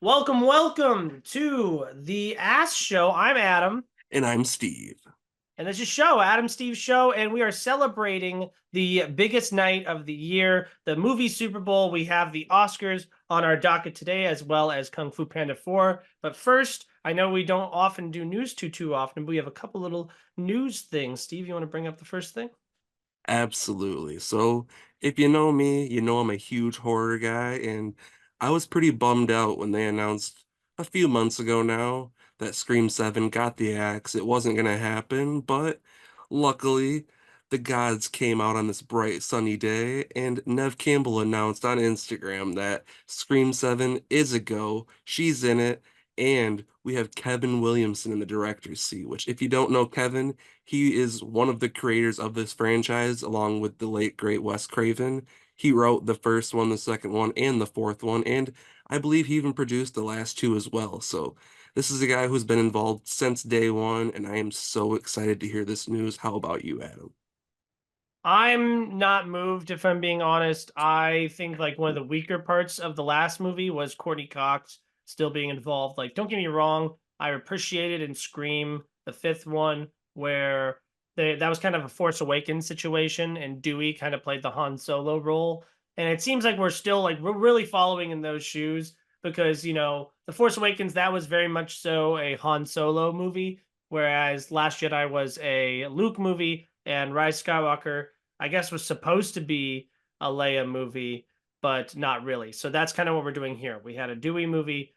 Welcome, welcome to the Ass Show. I'm Adam, And I'm Steve. and this is Show, Adam Steve Show, and we are celebrating the biggest night of the year, the movie Super Bowl. We have the Oscars on our docket today, as well as Kung Fu Panda 4. But first, I know we don't often do news too often, but we have a couple little news things. Steve, you want to bring up the first thing? Absolutely. So, if you know me, you know I'm a huge horror guy, and I was pretty bummed out when they announced a few months ago now that Scream 7 got the axe. It wasn't going to happen, but luckily, the gods came out on this bright, sunny day, and Nev Campbell announced on Instagram that Scream 7 is a go. She's in it, and we have Kevin Williamson in the director's seat, which, if you don't know Kevin, he is one of the creators of this franchise, along with the late great Wes Craven. He wrote the first one, the second one, and the fourth one, and I believe he even produced the last two as well. So this is a guy who's been involved since day one, and I am so excited to hear this news. How about you, Adam? I'm not moved, if I'm being honest. I think like one of the weaker parts of the last movie was Courtney Cox still being involved. Like, don't get me wrong, I appreciated in Scream, the fifth one, where that was kind of a Force Awakens situation, and Dewey kind of played the Han Solo role. And it seems like we're really following in those shoes because the Force Awakens, that was very much so a Han Solo movie, whereas Last Jedi was a Luke movie, and Rise Skywalker, I guess, was supposed to be a Leia movie, but not really. So that's kind of what we're doing here. We had a Dewey movie,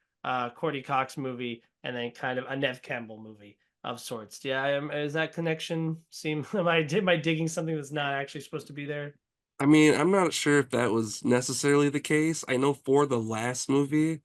Courtney Cox movie, and then kind of a Nev Campbell movie of sorts. Yeah, is that connection seem? Am I digging something that's not actually supposed to be there? I mean, I'm not sure if that was necessarily the case. I know for the last movie,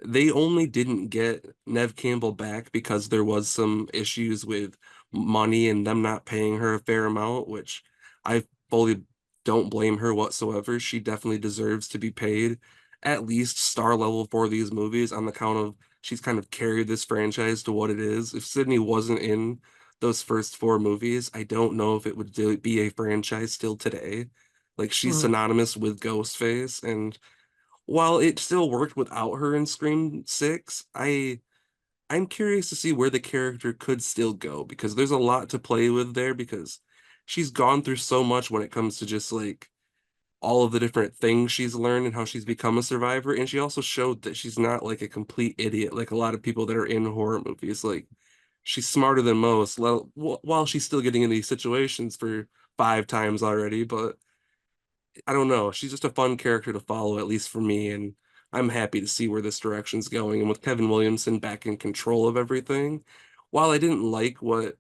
they only didn't get Nev Campbell back because there was some issues with money and them not paying her a fair amount, which I fully don't blame her whatsoever. She definitely deserves to be paid at least star level for these movies on the count of she's kind of carried this franchise to what it is. If Sydney wasn't in those first four movies, I don't know if it would be a franchise still today. Like she's Mhm. synonymous with Ghostface, and while it still worked without her in Scream 6, I'm curious to see where the character could still go because there's a lot to play with there because she's gone through so much when it comes to just like all of the different things she's learned and how she's become a survivor. And she also showed that she's not like a complete idiot like a lot of people that are in horror movies. Like she's smarter than most, while she's still getting in these situations for five times already, but I don't know. She's just a fun character to follow, at least for me, and I'm happy to see where this direction's going. And with Kevin Williamson back in control of everything, while I didn't like what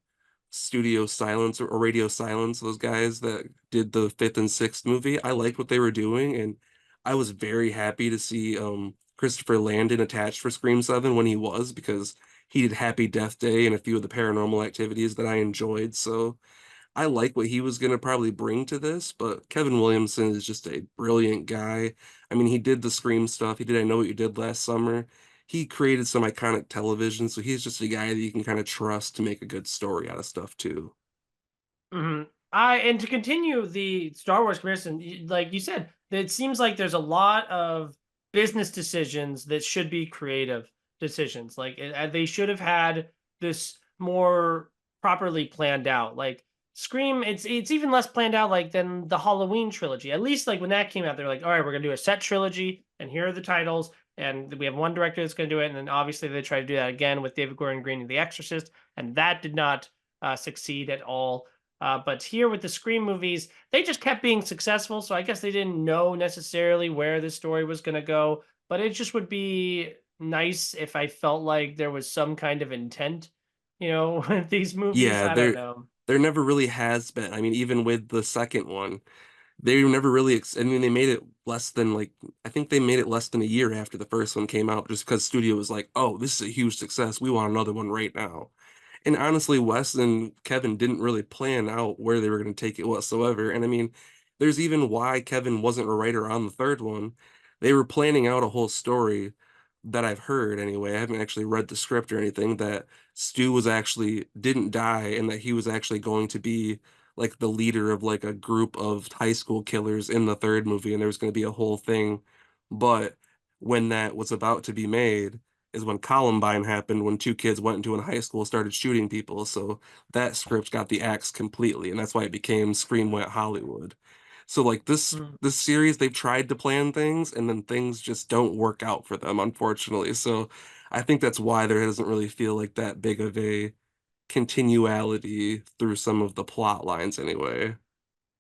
Studio Silence or Radio Silence, those guys that did the fifth and sixth movie, I liked what they were doing, and I was very happy to see Christopher Landon attached for Scream 7 when he was, because he did Happy Death Day and a few of the paranormal activities that I enjoyed. So I like what he was going to probably bring to this, but Kevin Williamson is just a brilliant guy. I mean, he did the Scream stuff. He did I Know What You Did Last Summer. He created some iconic television, so he's just a guy that you can kind of trust to make a good story out of stuff too. I and to continue the Star Wars comparison, like you said, it seems like there's a lot of business decisions that should be creative decisions. Like they should have had this more properly planned out. Like Scream, it's even less planned out like than the Halloween trilogy. At least like when that came out, they're like, all right, we're gonna do a set trilogy, and here are the titles, and we have one director that's gonna do it, and then obviously they try to do that again with David Gordon Green and The Exorcist, and that did not succeed at all. But here with the Scream movies, they just kept being successful. So I guess they didn't know necessarily where the story was going to go. But it just would be nice if I felt like there was some kind of intent, with these movies. Yeah, I don't there know. there never really has been. I mean, even with the second one, they never really I mean, they made it less than like I think they made it less than a year after the first one came out just because studio was like, "Oh, this is a huge success. We want another one right now." And honestly, Wes and Kevin didn't really plan out where they were going to take it whatsoever. And I mean, there's even why Kevin wasn't a writer on the third one. They were planning out a whole story that I've heard anyway. I haven't actually read the script or anything, that Stu was actually didn't die and that he was actually going to be like the leader of like a group of high school killers in the third movie, and there was going to be a whole thing. But when that was about to be made is when Columbine happened, when two kids went into a high school, started shooting people. So that script got the axe completely, and that's why it became Scream Went Hollywood. So like Mm, this series, they've tried to plan things, and then things just don't work out for them, unfortunately. So I think that's why there doesn't really feel like that big of a continuality through some of the plot lines anyway.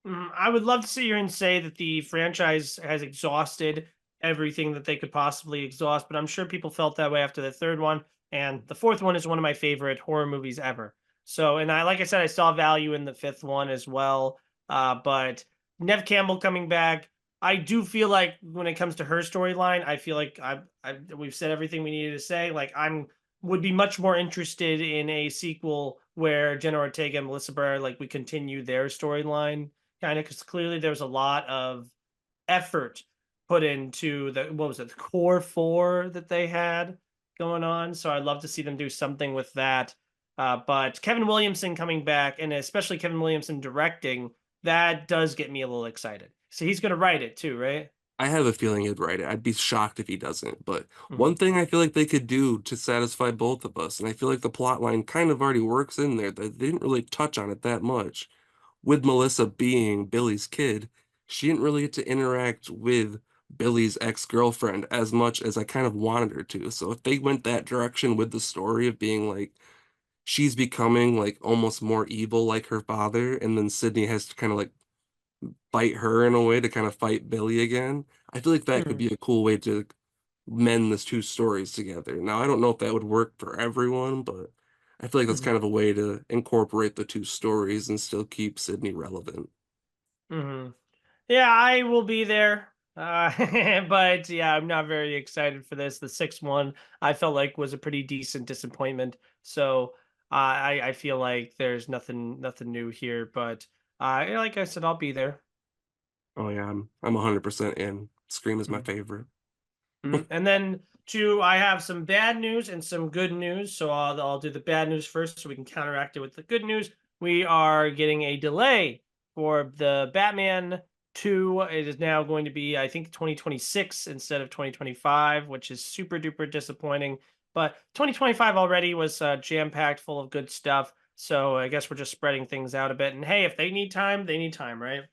I would love to sit here and say that the franchise has exhausted everything that they could possibly exhaust, but I'm sure people felt that way after the third one. And the fourth one is one of my favorite horror movies ever. So, and like I said, I saw value in the fifth one as well. But Nev Campbell coming back, I do feel like when it comes to her storyline, I feel like we've said everything we needed to say. Like I'm would be much more interested in a sequel where Jenna Ortega and Melissa Barrera like we continue their storyline kind of because clearly there's a lot of effort put into the what was it, the core four that they had going on. So I'd love to see them do something with that. But Kevin Williamson coming back and especially Kevin Williamson directing, that does get me a little excited. So he's going to write it too, right? I have a feeling he'd write it. I'd be shocked if he doesn't. But one Mhm. thing I feel like they could do to satisfy both of us, and I feel like the plot line kind of already works in there, that they didn't really touch on it that much. With Melissa being Billy's kid, she didn't really get to interact with Billy's ex-girlfriend as much as I kind of wanted her to. So if they went that direction with the story of being like she's becoming like almost more evil like her father, and then Sydney has to kind of like fight her in a way to kind of fight Billy again. I feel like that could Mhm. be a cool way to mend these two stories together. Now, I don't know if that would work for everyone, but I feel like that's Mhm. kind of a way to incorporate the two stories and still keep Sydney relevant. Mhm. Yeah, I will be there. But yeah, I'm not very excited for this. The sixth one I felt like was a pretty decent disappointment. So I feel like there's nothing new here. But yeah, like I said, I'll be there. Oh yeah, I'm 100% in. Scream is my Mm. favorite. And then two, I have some bad news and some good news. So I'll do the bad news first, so we can counteract it with the good news. We are getting a delay for the Batman 2. It is now going to be, I think, 2026 instead of 2025, which is super duper disappointing. But 2025 already was jam packed full of good stuff. So I guess we're just spreading things out a bit. And hey, if they need time, they need time, right?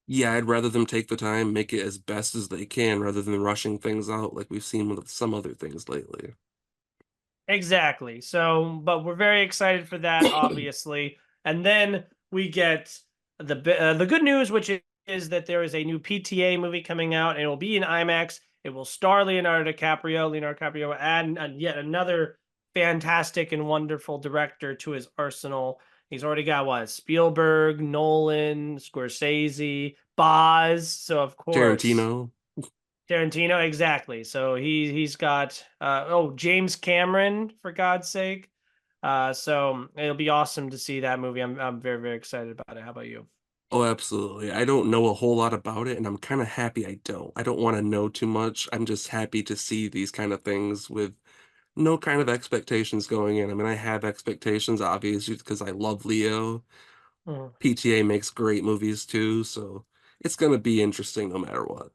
Yeah, I'd rather them take the time, make it as best as they can, rather than rushing things out like we've seen with some other things lately. Exactly. So, but we're very excited for that, obviously. And then we get the good news, which is that there is a new PTA movie coming out, and it will be in IMAX. It will star Leonardo DiCaprio. Leonardo DiCaprio and yet another fantastic and wonderful director to his arsenal. He's already got what Spielberg, Nolan, Scorsese, Boz. So of course. Tarantino. Tarantino, exactly. So he's got James Cameron for God's sake. So it'll be awesome to see that movie. I'm very very excited about it. How about you? Oh, absolutely. I don't know a whole lot about it, and I'm kind of happy I don't. I don't want to know too much. I'm just happy to see these kind of things with no kind of expectations going in. I mean, I have expectations, obviously, because I love Leo. Mhm. PTA makes great movies too, so it's going to be interesting no matter what.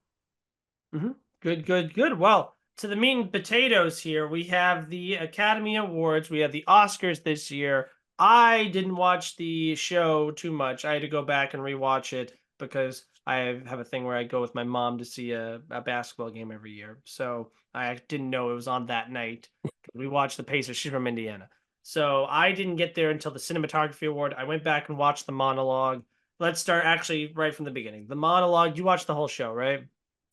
Mhm. Good, good, good. Well, to the meat and potatoes here, we have the Academy Awards. We have the Oscars this year. I didn't watch the show too much. I had to go back and rewatch it because I have a thing where I go with my mom to see a basketball game every year. So I didn't know it was on that night. We watched the Pacers. She's from Indiana. So I didn't get there until the cinematography award. I went back and watched the monologue. Let's start actually right from the beginning. The monologue, you watched the whole show, right?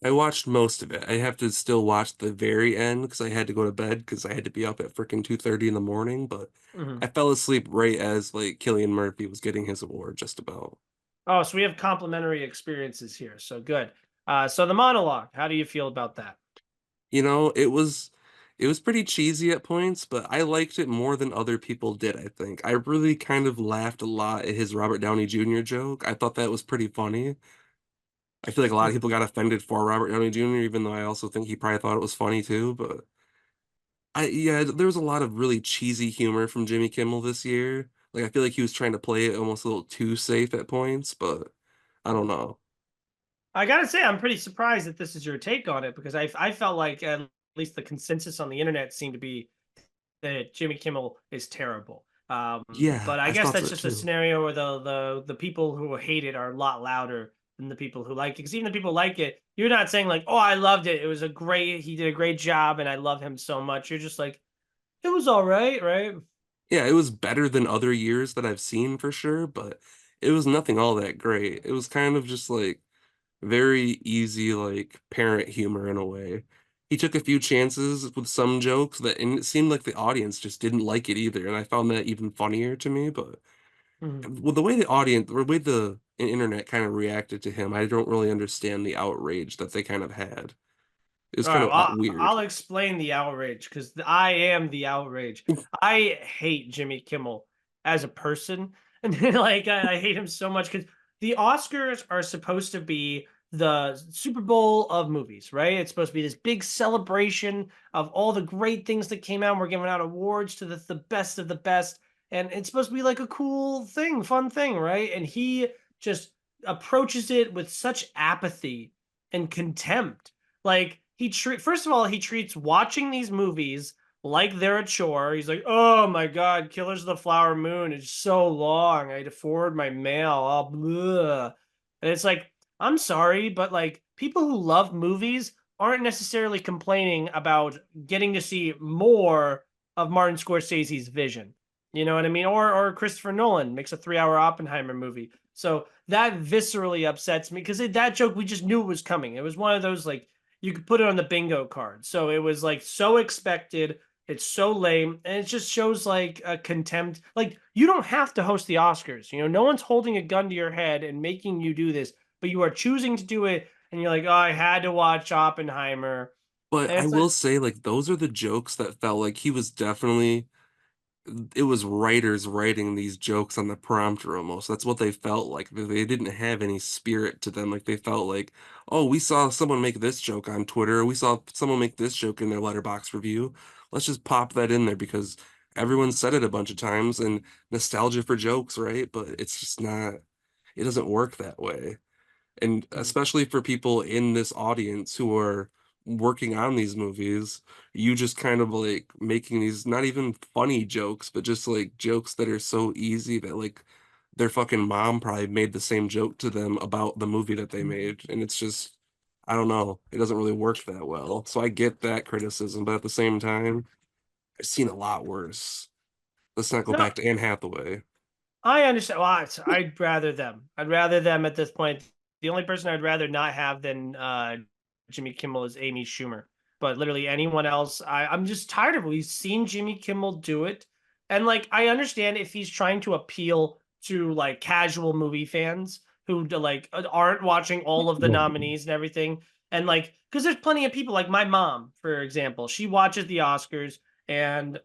I watched most of it. I have to still watch the very end because I had to go to bed because I had to be up at freaking 2:30 in the morning, but I Mhm. fell asleep right as like Killian Murphy was getting his award just about. Oh, so we have complementary experiences here. So good. So the monologue, how do you feel about that? You know, it was pretty cheesy at points, but I liked it more than other people did, I think. I really kind of laughed a lot at his Robert Downey Jr. joke. I thought that was pretty funny. I feel like a lot of Mhm. people got offended for Robert Downey Jr., even though I also think he probably thought it was funny too, but yeah, there was a lot of really cheesy humor from Jimmy Kimmel this year. Like I feel like he was trying to play it almost a little too safe at points, but I don't know. I gotta say, I'm pretty surprised that this is your take on it because I felt like least the consensus on the internet seemed to be that Jimmy Kimmel is terrible. Yeah, But I I guess thought that's so just a too. scenario where the people who hate it are a lot louder than the people who like it. Because even the people who like it, you're not saying like, "Oh, I loved it. It was a great. He did a great job, and I love him so much." You're just like, "It was all right, right?" Yeah, it was better than other years that I've seen for sure, but it was nothing all that great. It was kind of just like very easy, like parent humor in a way. He took a few chances with some jokes that, and it seemed like the audience just didn't like it either, and I found that even funnier to me. But Mhm. well, the way the audience, the way the internet kind of reacted to him, I don't really understand the outrage that they kind of had. It was All kind right, of well, weird. I'll explain the outrage because I am the outrage. I hate Jimmy Kimmel as a person, and then, like I hate him so much because the Oscars are supposed to be the Super Bowl of movies, right? It's supposed to be this big celebration of all the great things that came out. We're giving out awards to the best of the best, and it's supposed to be like a cool thing, fun thing, right? And he just approaches it with such apathy and contempt. Like first of all, he treats watching these movies like they're a chore. He's like, "Oh my god, Killers of the Flower Moon is so long. I had to forward my mail." Oh, bleh. And it's like, I'm sorry, but like people who love movies aren't necessarily complaining about getting to see more of Martin Scorsese's vision. You know what I mean? Or Christopher Nolan makes a 3 hour Oppenheimer movie. So that viscerally upsets me because that joke we just knew it was coming. It was one of those like you could put it on the bingo card. So it was like so expected. It's so lame, and it just shows like a contempt. Like you don't have to host the Oscars. You know, no one's holding a gun to your head and making you do this, but you are choosing to do it, and you're like, "Oh, I had to watch Oppenheimer," But and I it's like, will say, like, those are the jokes that felt like he was definitely, it was writers writing these jokes on the prompter almost. That's what they felt like. They didn't have any spirit to them. Like, they felt like, oh, we saw someone make this joke on Twitter. We saw someone make this joke in their letterbox review. Let's just pop that in there because everyone said it a bunch of times and nostalgia for jokes, right? But it's just not, it doesn't work that way. And mm, especially for people in this audience who are working on these movies, you just kind of like making these not even funny jokes, but just like jokes that are so easy that like their fucking mom probably made the same joke to them about the movie that they made. And it's just, I don't know, it doesn't really work that well. So I get that criticism, but at the same time, I've seen a lot worse. Let's not go no, back to Anne Hathaway. I understand. Well, I'd rather them. I'd rather them at this point. The only person I'd rather not have than Jimmy Kimmel is Amy Schumer. But literally anyone else, I'm just tired of it. We've seen Jimmy Kimmel do it. And like, I understand if he's trying to appeal to like casual movie fans who like aren't watching all of the nominees and everything. And like, because there's plenty of people like my mom, for example, she watches the Oscars and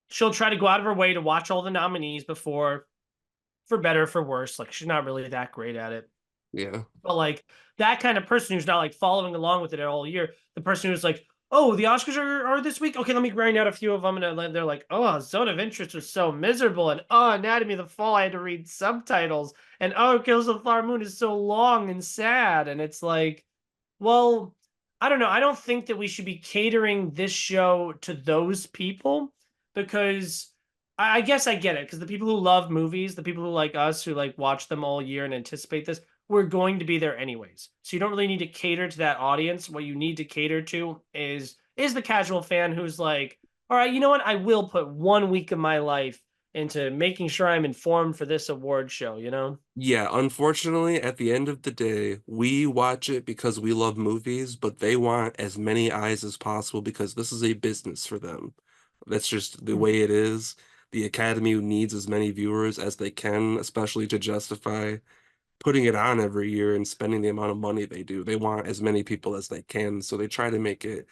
she'll try to go out of her way to watch all the nominees before for better or for worse. Like she's not really that great at it. Yeah. But like that kind of person who's not like following along with it all year, the person who's like, oh, the Oscars are this week. Okay, let me grind out a few of them. And they're like, oh, Zone of Interest was so miserable. And oh, Anatomy of the Fall, I had to read subtitles. And oh, Kills of the Flower Moon is so long and sad. And it's like, well, I don't know. I don't think that we should be catering this show to those people because I guess I get it. Because the people who love movies, the people who like us, who like watch them all year and anticipate this, we're going to be there anyways. So you don't really need to cater to that audience. What you need to cater to is the casual fan who's like, all right, you know what? I will put 1 week of my life into making sure I'm informed for this award show, you know? Yeah, unfortunately, at the end of the day, we watch it because we love movies, but they want as many eyes as possible because this is a business for them. That's just the way it is. The Academy needs as many viewers as they can, especially to justify putting it on every year and spending the amount of money they do. They want as many people as they can, so they try to make it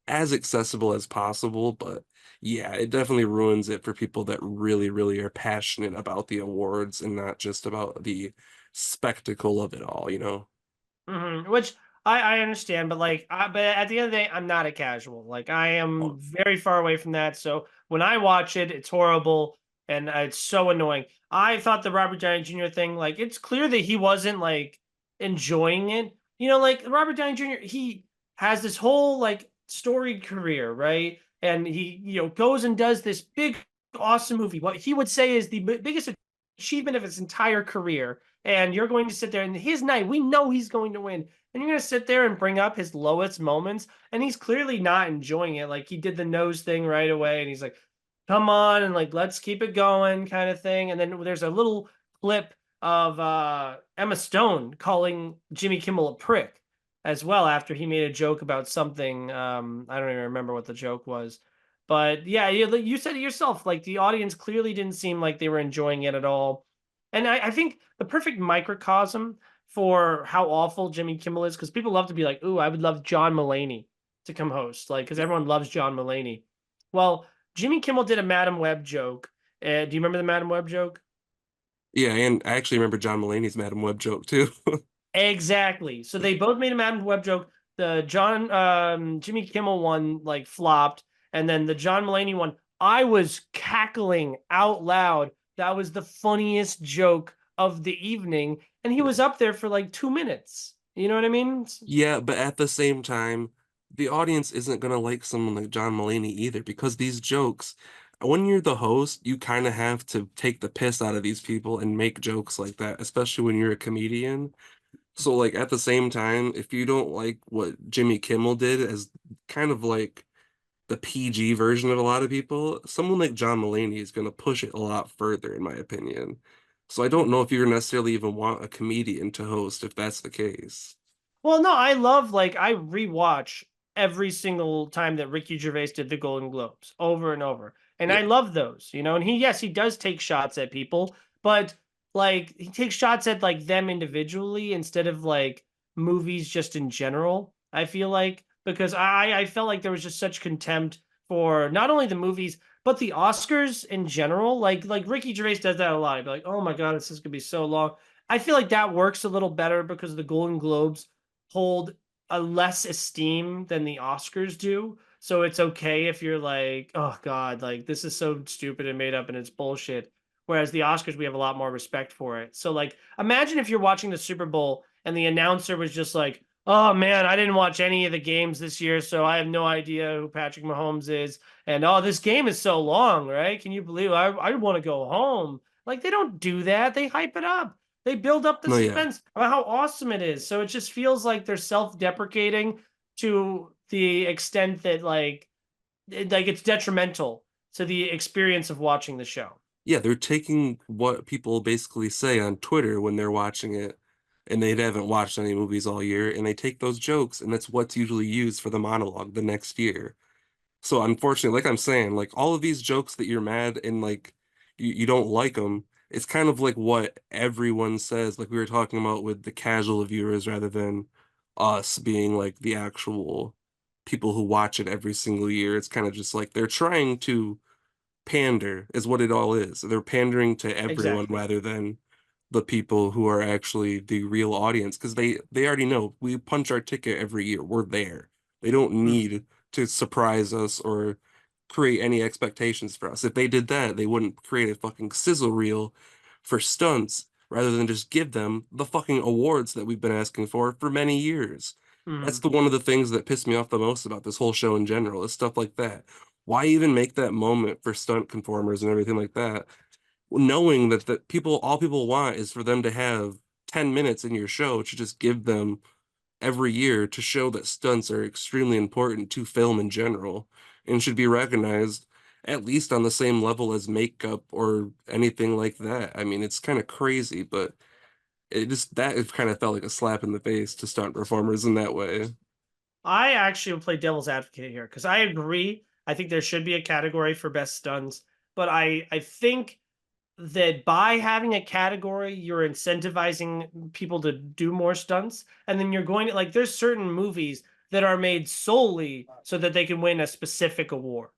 as accessible as possible. But yeah, it definitely ruins it for people that really, really are passionate about the awards and not just about the spectacle of it all, you know? Which I understand, but like, but at the end of the day, I'm not a casual. Like, I am very far away from that. So when I watch it, it's horrible and it's so annoying. I thought the Robert Downey Jr. thing, like, it's clear that he wasn't like enjoying it. You know, like Robert Downey Jr. He has this whole like storied career, right? And he, goes and does this big, awesome movie. What he would say is the biggest achievement of his entire career. And you're going to sit there and his night, we know he's going to win. And you're going to sit there and bring up his lowest moments. And he's clearly not enjoying it. Like he did the nose thing right away. And he's like, come on. And like, let's keep it going kind of thing. And then there's a little clip of Emma Stone calling Jimmy Kimmel a prick as well after he made a joke about something. I don't even remember what the joke was. But yeah, you said it yourself. Like the audience clearly didn't seem like they were enjoying it at all. And I think the perfect microcosm for how awful Jimmy Kimmel is, because people love to be like, ooh, I would love John Mulaney to come host, like, because everyone loves John Mulaney. Well, Jimmy Kimmel did a Madam Web joke. Do you remember the Madam Web joke? Yeah, and I actually remember John Mulaney's Madam Web joke too. Exactly. So they both made a Madam Web joke. The Jimmy Kimmel one like flopped, and then the John Mulaney one, I was cackling out loud. That was the funniest joke of the evening, and he was up there for like 2 minutes. You know what I mean? Yeah, but at the same time, the audience isn't gonna like someone like John Mulaney either because these jokes, when you're the host, you kind of have to take the piss out of these people and make jokes like that, especially when you're a comedian. So like at the same time, if you don't like what Jimmy Kimmel did as kind of like the PG version of a lot of people, someone like John Mulaney is gonna push it a lot further, in my opinion. So I don't know if you necessarily even want a comedian to host if that's the case. Well, no, I love like I rewatch every single time that Ricky Gervais did the Golden Globes over and over. And Yeah. I love those, and he does take shots at people, but like he takes shots at like them individually instead of like movies just in general. I feel like because I felt like there was just such contempt for not only the movies but the Oscars in general. Like Ricky Gervais does that a lot. He'd be like, "Oh my God, this is gonna be so long." I feel like that works a little better because the Golden Globes hold a less esteem than the Oscars do. So it's okay if you're like, oh God, like this is so stupid and made up and it's bullshit. Whereas the Oscars, we have a lot more respect for it. So like, imagine if you're watching the Super Bowl and the announcer was just like, oh man, I didn't watch any of the games this year, so I have no idea who Patrick Mahomes is. And oh, this game is so long, right? Can you believe I want to go home? Like they don't do that. They hype it up. They build up the No, yeah. suspense about how awesome it is. So it just feels like they're self-deprecating to the extent that like it's detrimental to the experience of watching the show. Yeah, they're taking what people basically say on Twitter when they're watching it and they haven't watched any movies all year, and they take those jokes and that's what's usually used for the monologue the next year. So unfortunately, like I'm saying, like all of these jokes that you're mad and like you don't like them, it's kind of like what everyone says, like we were talking about with the casual viewers rather than us being like the actual people who watch it every single year. It's kind of just like they're trying to pander is what it all is. They're pandering to everyone Exactly. rather than the people who are actually the real audience because they already know we punch our ticket every year. We're there. They don't Mhm. need to surprise us or create any expectations for us. If they did that, they wouldn't create a fucking sizzle reel for stunts rather than just give them the fucking awards that we've been asking for many years. That's Mhm. the one of the things that pissed me off the most about this whole show in general, is stuff like that. Why even make that moment for stunt conformers and everything like that, knowing that all people want is for them to have 10 minutes in your show to just give them every year to show that stunts are extremely important to film in general and should be recognized at least on the same level as makeup or anything like that. I mean, it's kind of crazy, but it kind of felt like a slap in the face to stunt performers in that way. I actually will play devil's advocate here because I agree. I think there should be a category for best stunts, but I think that by having a category, you're incentivizing people to do more stunts. And then you're going to like, there's certain movies that are made solely so that they can win a specific award,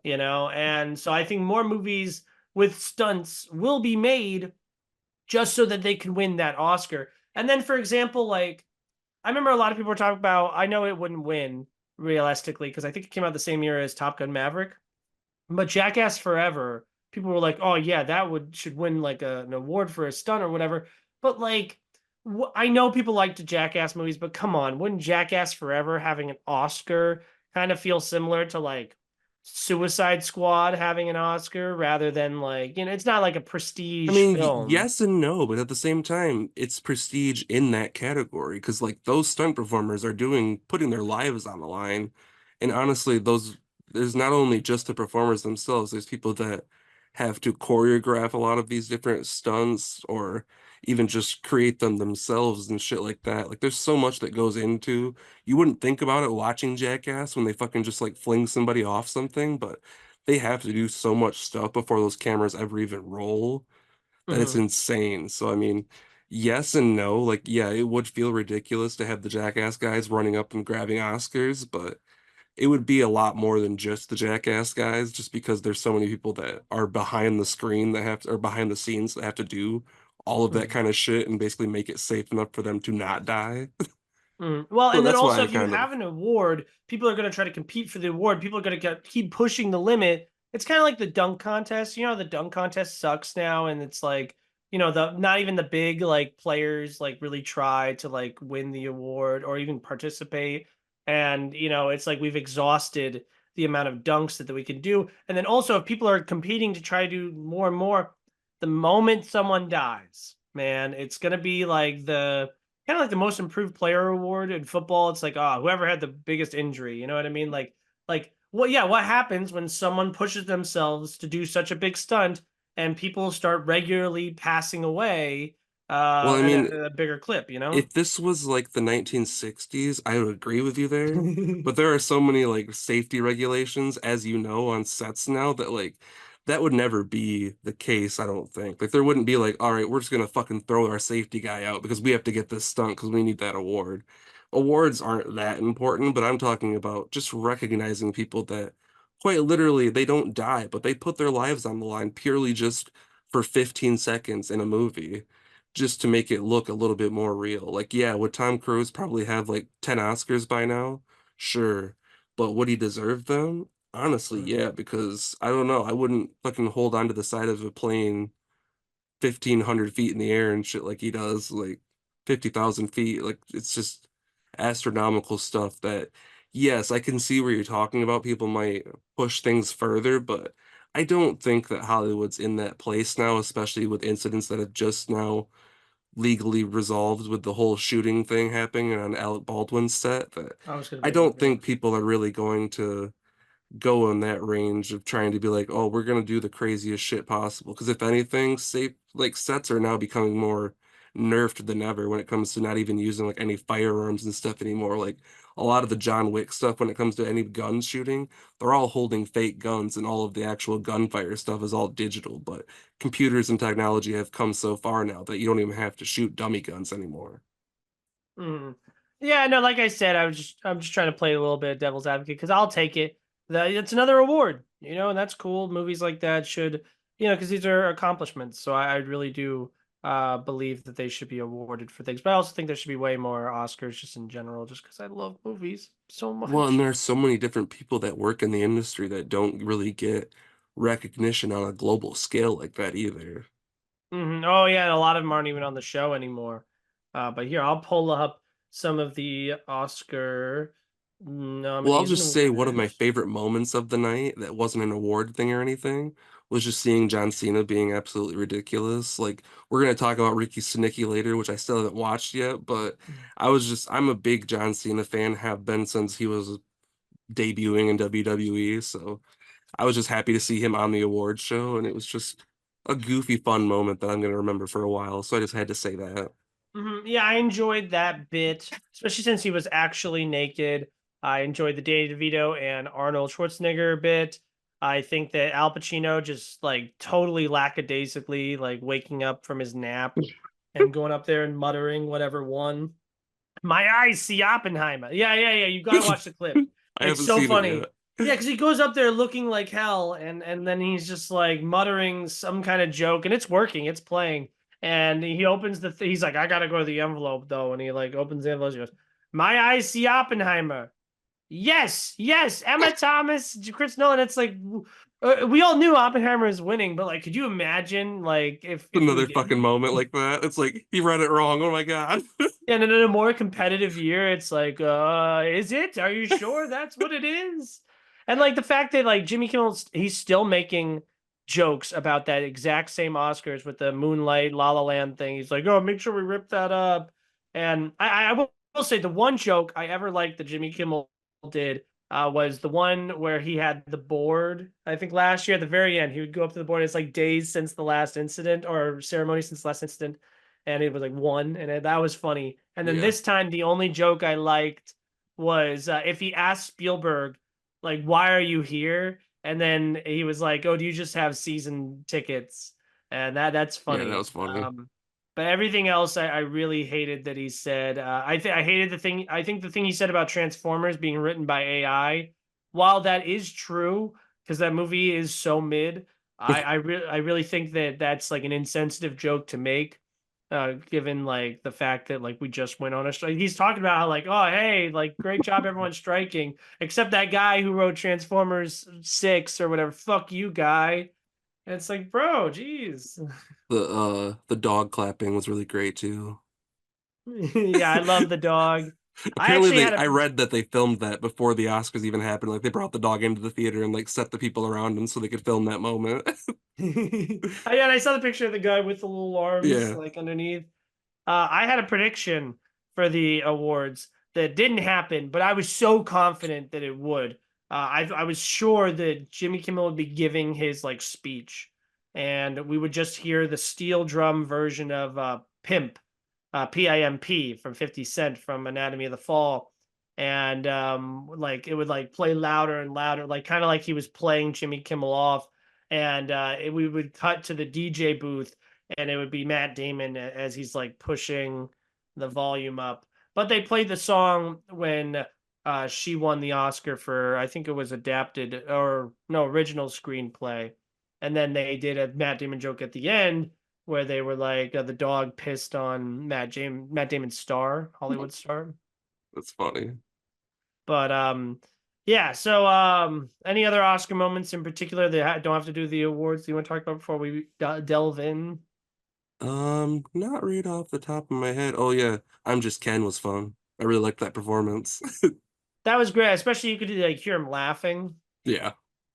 And so I think more movies with stunts will be made just so that they can win that Oscar. And then, for example, like, I remember a lot of people were talking about, I know it wouldn't win realistically because I think it came out the same year as Top Gun Maverick. But Jackass Forever, people were like, "Oh yeah, that would should win like an award for a stunt or whatever." But like, I know people like the Jackass movies, but come on, wouldn't Jackass Forever having an Oscar kind of feels similar to like Suicide Squad having an Oscar rather than like, it's not like a I prestige mean, film. yes and no, but at the same time, it's prestige in that category because like those stunt performers are putting their lives on the line. And honestly, those there's not only just the performers themselves, there's people that have to choreograph a lot of these different stunts or even just create them themselves and shit like that. Like there's so much that goes into you wouldn't think about it watching Jackass when they fucking just like fling somebody off something, but they have to do so much stuff before those cameras ever even roll that it's Mhm. insane. So I mean, yes and no. Like, yeah, it would feel ridiculous to have the Jackass guys running up and grabbing Oscars, but it would be a lot more than just the Jackass guys, just because there's so many people that are behind the screen that have to, or behind the scenes that have to do all of that Mhm. kind of shit and basically make it safe enough for them to not die. Well, So and then that's why also I if you kind of have an award, people are going to try to compete for the award. People are going to keep pushing the limit. It's kind of like the dunk contest. The dunk contest sucks now, and it's like, the not even the big like players like really try to like win the award or even participate. And it's like we've exhausted the amount of dunks that we can do. And then also if people are competing to try to do more and more, the moment someone dies, man, it's gonna be like the kind of like the most improved player award in football. It's like, whoever had the biggest injury. You know what I mean? Yeah, what happens when someone pushes themselves to do such a big stunt and people start regularly passing away well, I at mean, a bigger clip, if this was like the 1960s, I would agree with you there. Mhm. But there are so many like safety regulations, as you know, on sets now that like that would never be the case, I don't think. Like there wouldn't be like, all right, we're just gonna fucking throw our safety guy out because we have to get this stunt because we need that award. Awards aren't that important, but I'm talking about just recognizing people that quite literally they don't die, but they put their lives on the line purely just for 15 seconds in a movie just to make it look a little bit more real. Like, yeah, would Tom Cruise probably have like 10 Oscars by now? Sure. But would he deserve them? Honestly, yeah, because I don't know. I wouldn't fucking hold on to the side of a plane 1,500 feet in the air and shit like he does, like 50,000 feet. Like, it's just astronomical stuff that, yes, I can see where you're talking about. People might push things further, but I don't think that Hollywood's in that place now, especially with incidents that have just now legally resolved with the whole shooting thing happening on Alec Baldwin's set that I was going to I bring it up. don't Yeah. think people are really going to go in that range of trying to be like, oh, we're gonna do the craziest shit possible. Because if anything, safe like sets are now becoming more nerfed than ever when it comes to not even using like any firearms and stuff anymore. Like a lot of the John Wick stuff when it comes to any gun shooting, they're all holding fake guns and all of the actual gunfire stuff is all digital. But computers and technology have come so far now that you don't even have to shoot dummy guns anymore. Mhm. Yeah, no, like I said, I'm just trying to play a little bit of devil's advocate because I'll take it. It's another award, and that's cool. Movies like that should, because these are accomplishments. So I really do believe that they should be awarded for things. But I also think there should be way more Oscars just in general, just because I love movies so Well, and much. there are so many different people that work in the industry that don't really get recognition on a global scale like that either. Oh yeah, and a lot of them aren't even on the show anymore. But here, I'll pull up some of the Oscar Well, I'll nominees just and say one of my winners. favorite moments of the night that wasn't an award thing or anything was just seeing John Cena being absolutely ridiculous. Like, we're going to talk about Ricky Stenicki later, which I still haven't watched yet, but I'm a big John Cena fan, have been since he was debuting in WWE. So I was just happy to see him on the awards show, and it was just a goofy, fun moment that I'm going to remember for a while. So I just had to say that. Yeah, I enjoyed that bit, especially since he was actually naked. I enjoyed the Danny DeVito and Arnold Schwarzenegger bit. I think that Al Pacino just like totally lackadaisically like waking up from his nap and going up there and muttering whatever won. My eyes see Oppenheimer. Yeah, yeah, yeah. You gotta watch the clip. I It's haven't so seen it funny. yet. Yeah, because he goes up there looking like hell, and then he's just like muttering some kind of joke, and it's working. It's playing, and he opens he's like, I gotta go to the envelope though, and he like opens the envelope. He goes, My eyes see Oppenheimer. Yes, yes, Emma Thomas, Chris Nolan. It's like, We all knew Oppenheimer is winning, but like, could you imagine like if we Another didn't? fucking moment like that. It's like he read it wrong. Oh my god. And in a more competitive year, it's like, is it? Are you sure that's what it is? And like the fact that like Jimmy Kimmel, he's still making jokes about that exact same Oscars with the Moonlight La La Land thing. He's like, oh, make sure we rip that up. And I will say the one joke I ever liked that Jimmy Kimmel did was the one where he had the board. I think last year at the very end, he would go up to the board. It's like days since the last incident or ceremony since the last incident, and it was like one, and that was funny. And then Yeah. this time, the only joke I liked was if he asked Spielberg, like, "Why are you here?" and then he was like, "Oh, do you just have season tickets?" And that's Yeah, that funny. was funny. But everything else, I really hated that he said. I hated the thing. I think the thing he said about Transformers being written by AI, while that is true, because that movie is so mid, I really think that that's like an insensitive joke to make, given like the fact that like we just went on a strike. He's talking about how like, oh hey, like great job everyone striking, except that guy who wrote Transformers 6 or whatever. Fuck you, guy. And it's like, bro, geez. The dog clapping was really great too. Yeah, I love the dog. I Apparently actually they had I a read that they filmed that before the Oscars even happened. Like they brought the dog into the theater and like set the people around him so they could film that moment. yeah, and I saw the picture of the guy with the little arms Yeah. like underneath. I had a prediction for the awards that didn't happen, but I was so confident that it would. I was sure that Jimmy Kimmel would be giving his like speech, and we would just hear the steel drum version of "Pimp," PIMP from 50 Cent from Anatomy of the Fall. And like it would like play louder and louder, like kind of like he was playing Jimmy Kimmel off. And we would cut to the DJ booth, and it would be Matt Damon as he's like pushing the volume up. But they played the song when she won the Oscar for, I think it was adapted or no, original screenplay. And then they did a Matt Damon joke at the end where they were like the dog pissed on Matt Damon's star, Hollywood star. That's funny. But yeah, so any other Oscar moments in particular that don't have to do with the awards you want to talk about before we delve in? Not right off the top of my head. Oh yeah, I'm Just Ken was fun. I really liked that performance. That was great, especially you could like hear him laughing Yeah.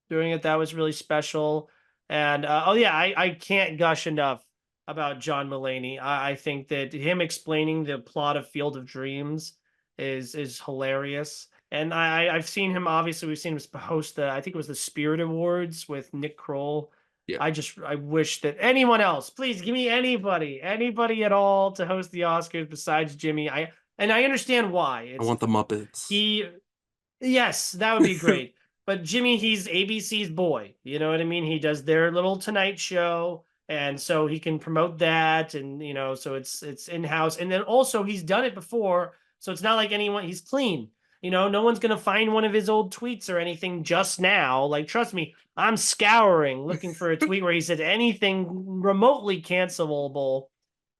doing it. That was really special. And oh yeah, I can't gush enough about John Mulaney. I think that him explaining the plot of Field of Dreams is hilarious. And I've seen him, obviously we've seen him host the, I think it was the Spirit Awards with Nick Kroll. Yeah. I wish that anyone else, please give me anybody at all to host the Oscars besides Jimmy. I understand why. I It's want the Muppets. he Yes, that would be great. But Jimmy, he's ABC's boy. You know what I mean? He does their little Tonight Show, and so he can promote that, and so it's in house. And then also he's done it before, so it's not like anyone. He's clean. No one's gonna find one of his old tweets or anything just now. Like, trust me, I'm scouring looking for a tweet where he said anything remotely cancelable.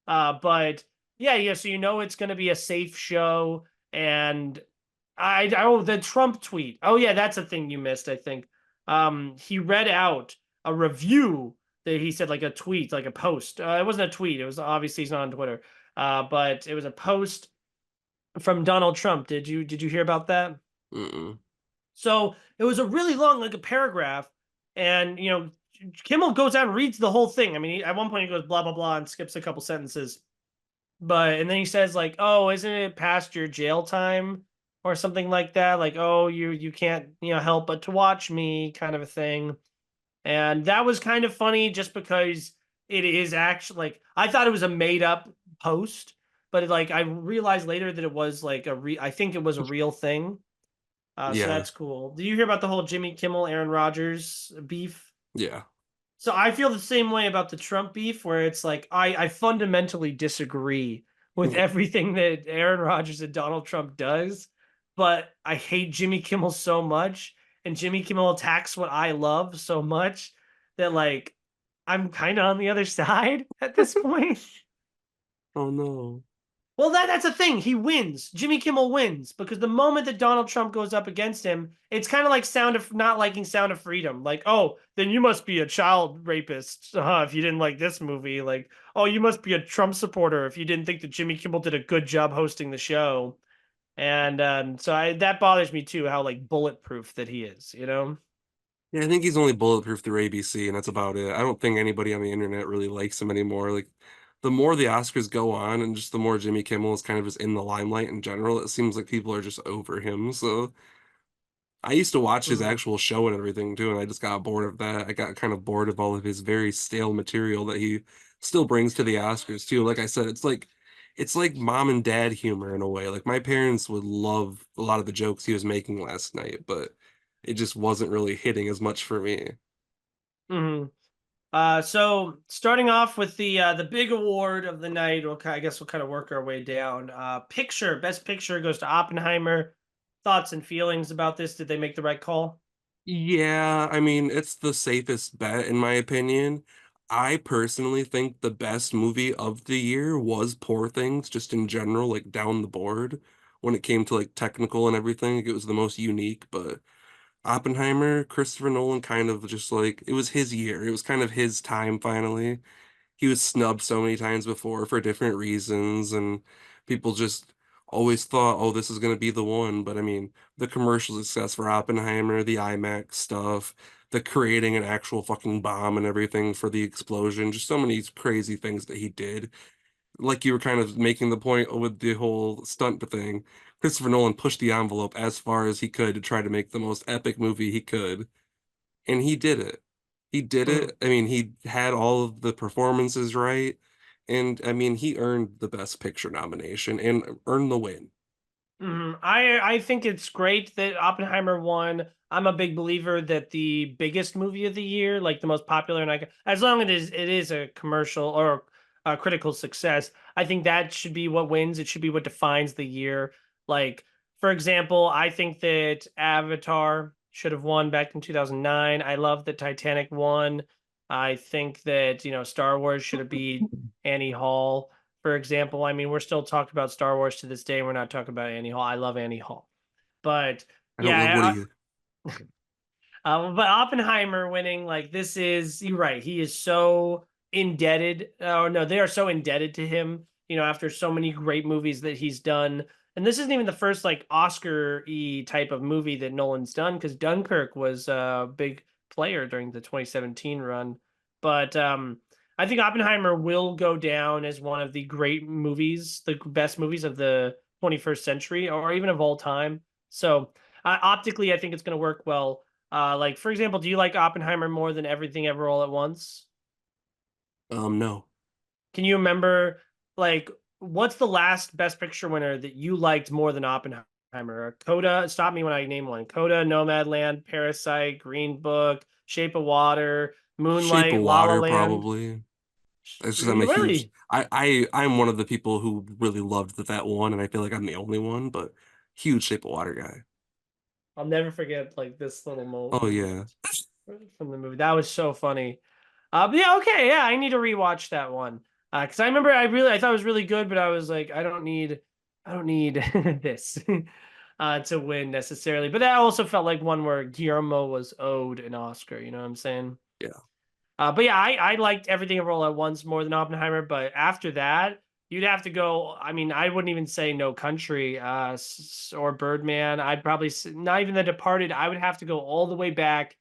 But yeah. So it's gonna be a safe show, and the Trump tweet. Oh yeah, that's a thing you missed, I think. He read out a review that he said like a tweet, like a post. It wasn't a tweet. It was obviously he's not on Twitter. But it was a post from Donald Trump. Did you hear about that? Mm-mm. So it was a really long, like a paragraph, and Kimmel goes out and reads the whole thing. I mean, at one point he goes blah blah blah and skips a couple sentences, and then he says like, "Oh, isn't it past your jail time?" or something like that. Like, "Oh, you can't help but to watch me," kind of a thing. And that was kind of funny, just because it is actually like I thought it was a made up post, but like I realized later that it was like I think it was a real thing. So Yeah. that's cool. Do you hear about the whole Jimmy Kimmel, Aaron Rodgers beef? Yeah. So I feel the same way about the Trump beef, where it's like I fundamentally disagree with everything that Aaron Rodgers and Donald Trump does, but I hate Jimmy Kimmel so much, and Jimmy Kimmel attacks what I love so much that like I'm kind of on the other side at this point. Oh no. Well, that's the thing. He wins. Jimmy Kimmel wins because the moment that Donald Trump goes up against him, it's kind of like Sound of not liking Sound of Freedom. Like, oh, then you must be a child rapist if you didn't like this movie. Like, oh, you must be a Trump supporter if you didn't think that Jimmy Kimmel did a good job hosting the show. And so that bothers me too, how like bulletproof that he is. You know. Yeah, I think he's only bulletproof through ABC, and that's about it. I don't think anybody on the internet really likes him anymore. Like, the more the Oscars go on, and just the more Jimmy Kimmel is kind of just in the limelight in general, it seems like people are just over him. So I used to watch his Mhm. actual show and everything too, and I just got bored of that. I got kind of bored of all of his very stale material that he still brings to the Oscars too. Like I said, it's like mom and dad humor in a way. Like my parents would love a lot of the jokes he was making last night, but it just wasn't really hitting as much for me. Mhm. So starting off with the big award of the night, I guess we'll kind of work our way down. Best picture goes to Oppenheimer. Thoughts and feelings about this? Did they make the right call? Yeah, I mean, it's the safest bet in my opinion. I personally think the best movie of the year was Poor Things, just in general, like down the board. When it came to like technical and everything, it was the most unique. But Oppenheimer, Christopher Nolan kind of just like it was his year. It was kind of his time finally. He was snubbed so many times before for different reasons, and people just always thought, oh, this is going to be the one. But I mean, the commercial success for Oppenheimer, the IMAX stuff, the creating an actual fucking bomb and everything for the explosion, just so many crazy things that he did. Like you were kind of making the point with the whole stunt thing. Christopher Nolan pushed the envelope as far as he could to try to make the most epic movie he could, and he did it. He did Mhm. it. I mean, he had all of the performances right, and I mean, he earned the Best Picture nomination and earned the win. I think it's great that Oppenheimer won. I'm a big believer that the biggest movie of the year, like the most popular, and as long as it is a commercial or a critical success, I think that should be what wins. It should be what defines the year. Like, for example, I think that Avatar should have won back in 2009. I love that Titanic won. I think that, Star Wars should have beat Annie Hall, for example. I mean, we're still talking about Star Wars to this day. We're not talking about Annie Hall. I love Annie Hall, but I don't love yeah, Woody. but Oppenheimer winning, like this is, you're right. He is so indebted. Oh no, they are so indebted to him. After so many great movies that he's done, and this isn't even the first like Oscar-y type of movie that Nolan's done, because Dunkirk was a big player during the 2017 run. But I think Oppenheimer will go down as one of the great movies, the best movies of the 21st century, or even of all time. So optically, I think it's going to work well. Like for example, do you like Oppenheimer more than Everything Ever All at Once? No. Can you remember like what's the last Best Picture winner that you liked more than Oppenheimer? Coda, stop me when I name one. Coda, Nomadland, Parasite, Green Book, Shape of Water, Shape of Moonlight, La La Water, Land. probably. It's just I'm a huge. Really? I'm one of the people who really loved that one, and I feel like I'm the only one, but huge Shape of Water guy. I'll never forget like this little Oh moment yeah. from the movie. That was so funny. But yeah, okay, yeah, I need to rewatch that one. Because I remember I thought it was really good, but I was like, I don't need this to win necessarily. But that also felt like one where Guillermo was owed an Oscar. You know what I'm saying? Yeah. But yeah, I liked Everything All at Once more than Oppenheimer. But after that, you'd have to go. I mean, I wouldn't even say No Country or Birdman. I'd probably not even The Departed. I would have to go all the way back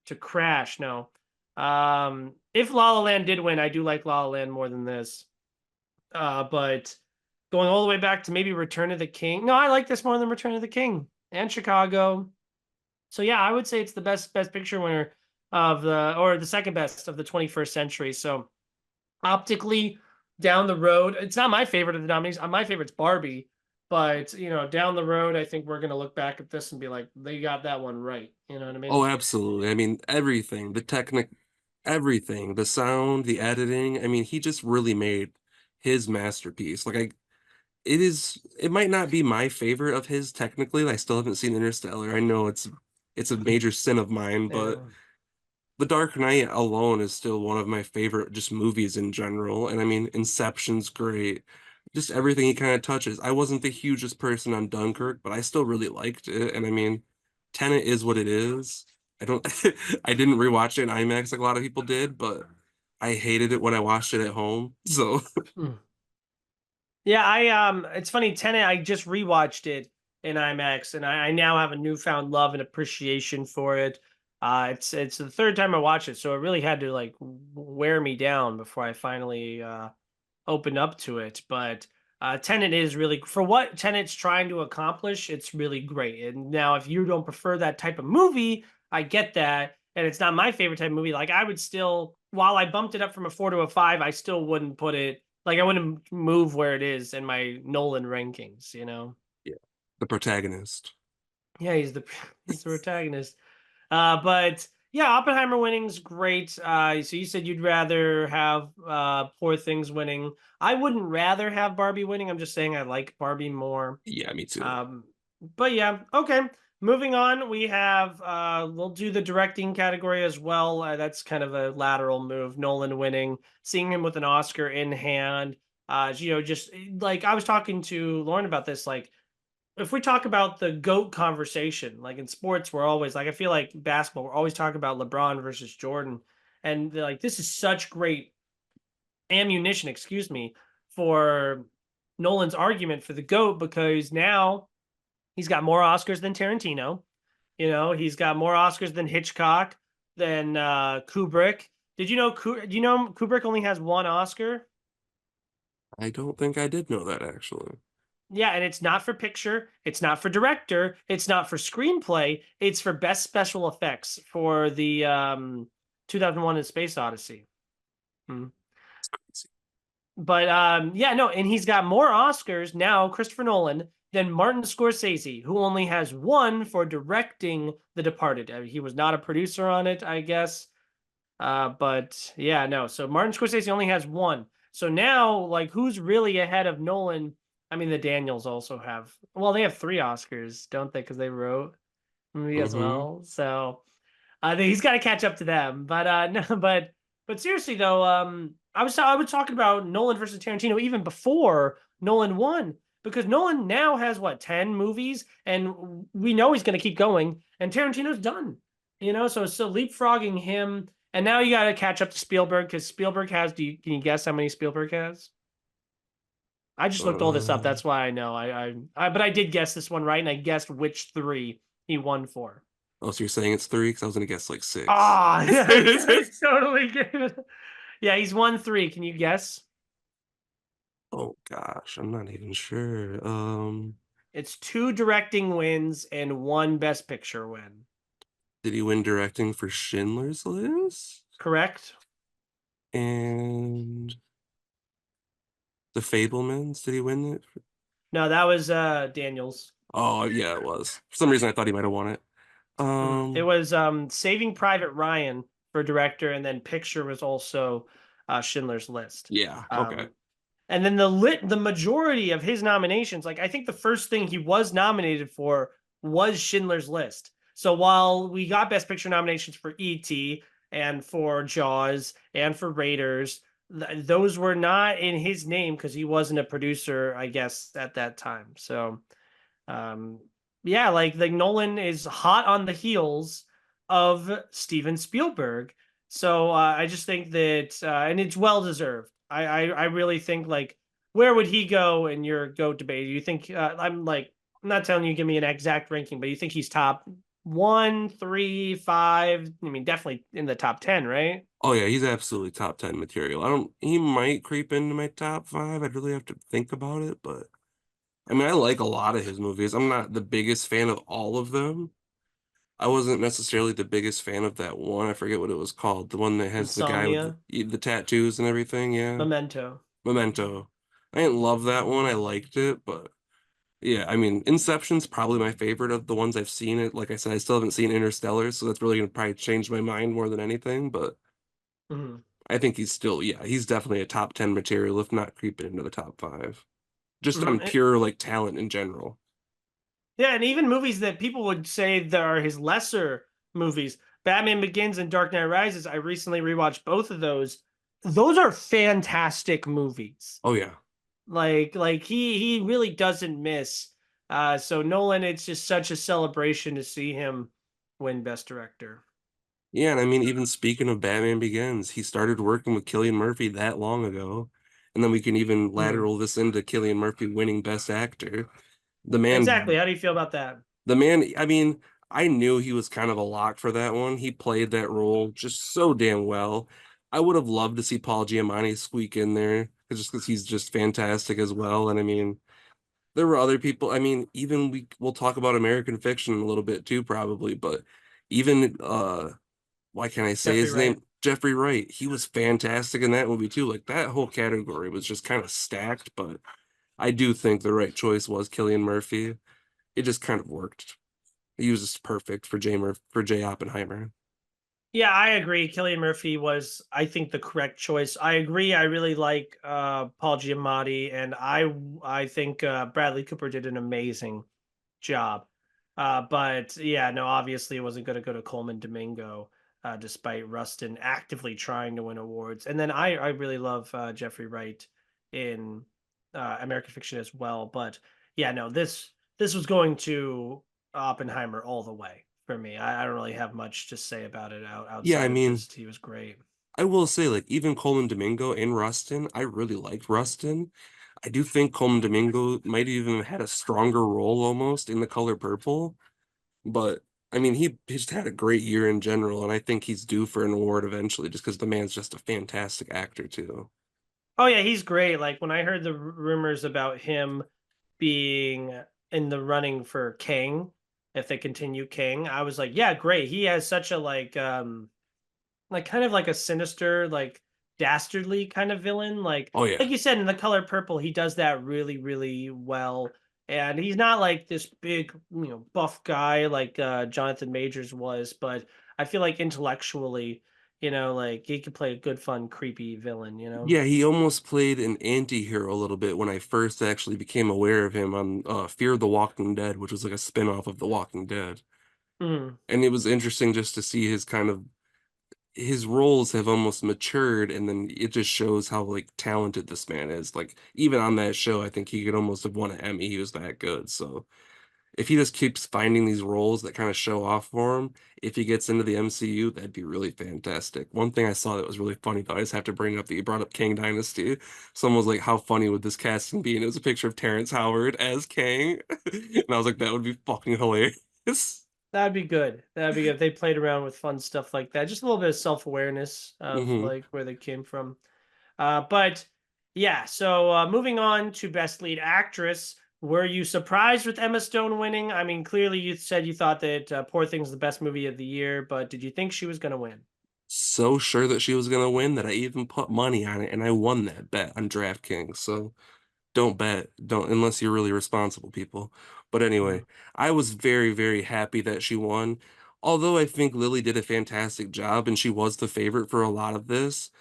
to Crash. No, if La La Land did win, I do like La La Land more than this. But going all the way back to maybe Return of the King. No, I like this more than Return of the King and Chicago. So yeah, I would say it's the best picture winner of the second best of the 21st century. So optically down the road, it's not my favorite of the nominees. My favorite's Barbie, but down the road, I think we're gonna look back at this and be like, they got that one right. You know what I mean? Oh, absolutely. I mean, everything, everything, the sound, the editing. I mean, he just really made his masterpiece. It might not be my favorite of his technically. I still haven't seen Interstellar. I know it's a major sin of mine, but Yeah. The Dark Knight alone is still one of my favorite just movies in general. And I mean, Inception's great. just everything he kind of touches. I wasn't the hugest person on Dunkirk, but I still really liked it. And I mean, Tenet is what it is. I don't, I didn't rewatch it in IMAX like a lot of people did, but I hated it when I watched it at home. So Mm. Yeah, it's funny, Tenet, I just rewatched it in IMAX, and I now have a newfound love and appreciation for it. It's the third time I watched it, so it really had to like wear me down before I finally opened up to it. But Tenet is really, for what Tenet's trying to accomplish, it's really great. And now, if you don't prefer that type of movie, I get that, and it's not my favorite type of movie. Like I would still, while I bumped it up from a 4 to a 5, I still wouldn't put it like I wouldn't move where it is in my Nolan rankings. You know? yeah, the protagonist. Yeah, he's the protagonist. But yeah, Oppenheimer winning's great. So you said you'd rather have Poor Things winning. I wouldn't rather have Barbie winning. I'm just saying I like Barbie more. Yeah, me too. Um, but yeah, okay. Moving on, we have we'll do the directing category as well. That's kind of a lateral move. Nolan winning, seeing him with an Oscar in hand. Just like I was talking to Lauren about this, like if we talk about the GOAT conversation, like in sports, we're always like, I feel like basketball, we're always talking about LeBron versus Jordan. And they're like, this is such great ammunition, excuse me, for Nolan's argument for the GOAT because now he's got more Oscars than Tarantino. You know, he's got more Oscars than Hitchcock, than Kubrick. Do you know Kubrick only has one Oscar? I don't think I did know that actually. Yeah, and it's not for picture, it's not for director, it's not for screenplay, it's for best special effects for the 2001 A Space Odyssey. Hmm. It's crazy. But yeah, no, and he's got more Oscars now, Christopher Nolan, than Martin Scorsese, who only has one for directing The Departed. He was not a producer on it, I guess. But yeah, no. So Martin Scorsese only has one. So now, like, who's really ahead of Nolan? I mean, the Daniels also have. Well, they have three Oscars, don't they? Because they wrote the movie as Hmm. well. So he's got to catch up to them. But no, but seriously though, I was talking about Nolan versus Tarantino even before Nolan won because Nolan now has what 10 movies, and we know he's going to keep going, and Tarantino's done. You know, so leapfrogging him, and now you got to catch up to Spielberg because Spielberg has. Can you guess how many Spielberg has? I just looked all this up. Uh, That's why I know. But I did guess this one right, and I guessed which three he won for. oh, so you're saying it's three? Because I was gonna guess like six. Ah, yeah, I totally gave it. Yeah, he's won three. Can you guess? Oh gosh, I'm not even sure. It's two directing wins and one Best Picture win. Did he win directing for Schindler's List? Correct? And The Fablemans? Did he win it? No, that was Daniels. Oh yeah, it was. For some reason, I thought he might have won it. It Um, was Saving Private Ryan for director, and then picture was also Schindler's List. yeah, okay. Um, And then the majority of his nominations, like I think the first thing he was nominated for was Schindler's List. So while we got Best Picture nominations for E.T. and for Jaws and for Raiders, those were not in his name because he wasn't a producer, I guess, at that time. So um, yeah, like Nolan is hot on the heels of Steven Spielberg. So I just think that, and it's well deserved. I really think like where would he go in your GOAT debate? Do you think I'm not telling you give me an exact ranking, but you think he's top one, three, five? I mean, definitely in the top 10, right? Oh yeah, he's absolutely top 10 material. I don't, he might creep into my top five. I'd really have to think about it, but I mean, I like a lot of his movies. I'm not the biggest fan of all of them. I wasn't necessarily the biggest fan of that one. I forget what it was called. The one that has the guy with Insomnia, the tattoos and everything. Yeah. Memento. Memento. I didn't love that one. I liked it, but yeah, I mean, Inception's probably my favorite of the ones I've seen. It, like I said, I still haven't seen Interstellar, so that's really gonna probably change my mind more than anything. But Mhm. I think he's still, yeah, he's definitely a top 10 material, if not creeping into the top five. Just on Mhm. pure like talent in general. Yeah, and even movies that people would say that are his lesser movies, Batman Begins and Dark Knight Rises. I recently rewatched both of those. Those are fantastic movies. Oh yeah. Like he really doesn't miss. So Nolan, it's just such a celebration to see him win Best Director. Yeah, and I mean, even speaking of Batman Begins, he started working with Cillian Murphy that long ago. And then we can even Mhm. lateral this into Cillian Murphy winning Best Actor. The Exactly. man, How do you feel about that? I mean, I knew he was kind of a lock for that one. He played that role just so damn well. I would have loved to see Paul Giamatti squeak in there just because he's just fantastic as well. And I mean, there were other people. I mean, even we'll talk about American Fiction a little bit too, probably, but even why can't I say Jeffrey his Wright. name? Jeffrey Wright. He was fantastic in that movie too. Like that whole category was just kind of stacked, but I do think the right choice was Cillian Murphy. It just kind of worked. He was just perfect for for Jay Oppenheimer. Yeah, I agree. Killian Murphy was, I think, the correct choice. I agree. I really like Paul Giamatti, and I think Bradley Cooper did an amazing job. But yeah, no, obviously it wasn't going to go to Coleman Domingo, despite Rustin actively trying to win awards. And then I really love Jeffrey Wright in American Fiction as well. But yeah, no, this was going to Oppenheimer all the way for me. I don't really have much to say about it Yeah, I outside of mean, just he was great. I will say, like, even Coleman Domingo and Rustin, I really liked Rustin. I do think Coleman Domingo might even have had a stronger role almost in The Color Purple, but I mean, he just had a great year in general, and I think he's due for an award eventually just because the man's just a fantastic actor too. Oh yeah, he's great. Like when I heard the rumors about him being in the running for King, if they continue King, I was like, yeah, great. He has such a like kind of like a sinister, like dastardly kind of villain. Oh Like yeah. you said in The Color Purple, he does that really, really well. And he's not like this big, buff guy like Jonathan Majors was, but I feel like intellectually, like he could play a good, fun, creepy villain. Yeah, he almost played an anti-hero a little bit when I first actually became aware of him on Fear the Walking Dead, which was like a spin-off of The Walking Dead. Mm. And it was interesting just to see his roles have almost matured, and then it just shows how like talented this man is. Like even on that show, I think he could almost have won an Emmy. He was that good. So if he just keeps finding these roles that kind of show off for him, if he gets into the MCU, that'd be really fantastic. One thing I saw that was really funny though, I just have to bring up that you brought up Kang Dynasty. Someone was like, "How funny would this casting be?" And it was a picture of Terrence Howard as Kang, and I was like, "That would be fucking hilarious." That'd be good. That'd be good if they played around with fun stuff like that. Just a little bit of self-awareness of Hmm. like where they came from. But yeah, so moving on to Best Lead Actress. Were you surprised with Emma Stone winning? I mean, clearly you said you thought that Poor Things the best movie of the year, but did you think she was going to win? So sure that she was gonna win that I even put money on it, and I won that bet on DraftKings. So don't bet, don't unless you're really responsible people. But Hmm. anyway, I was very, very happy that she won. Although I think Lily did a fantastic job and she was the favorite for a lot of this,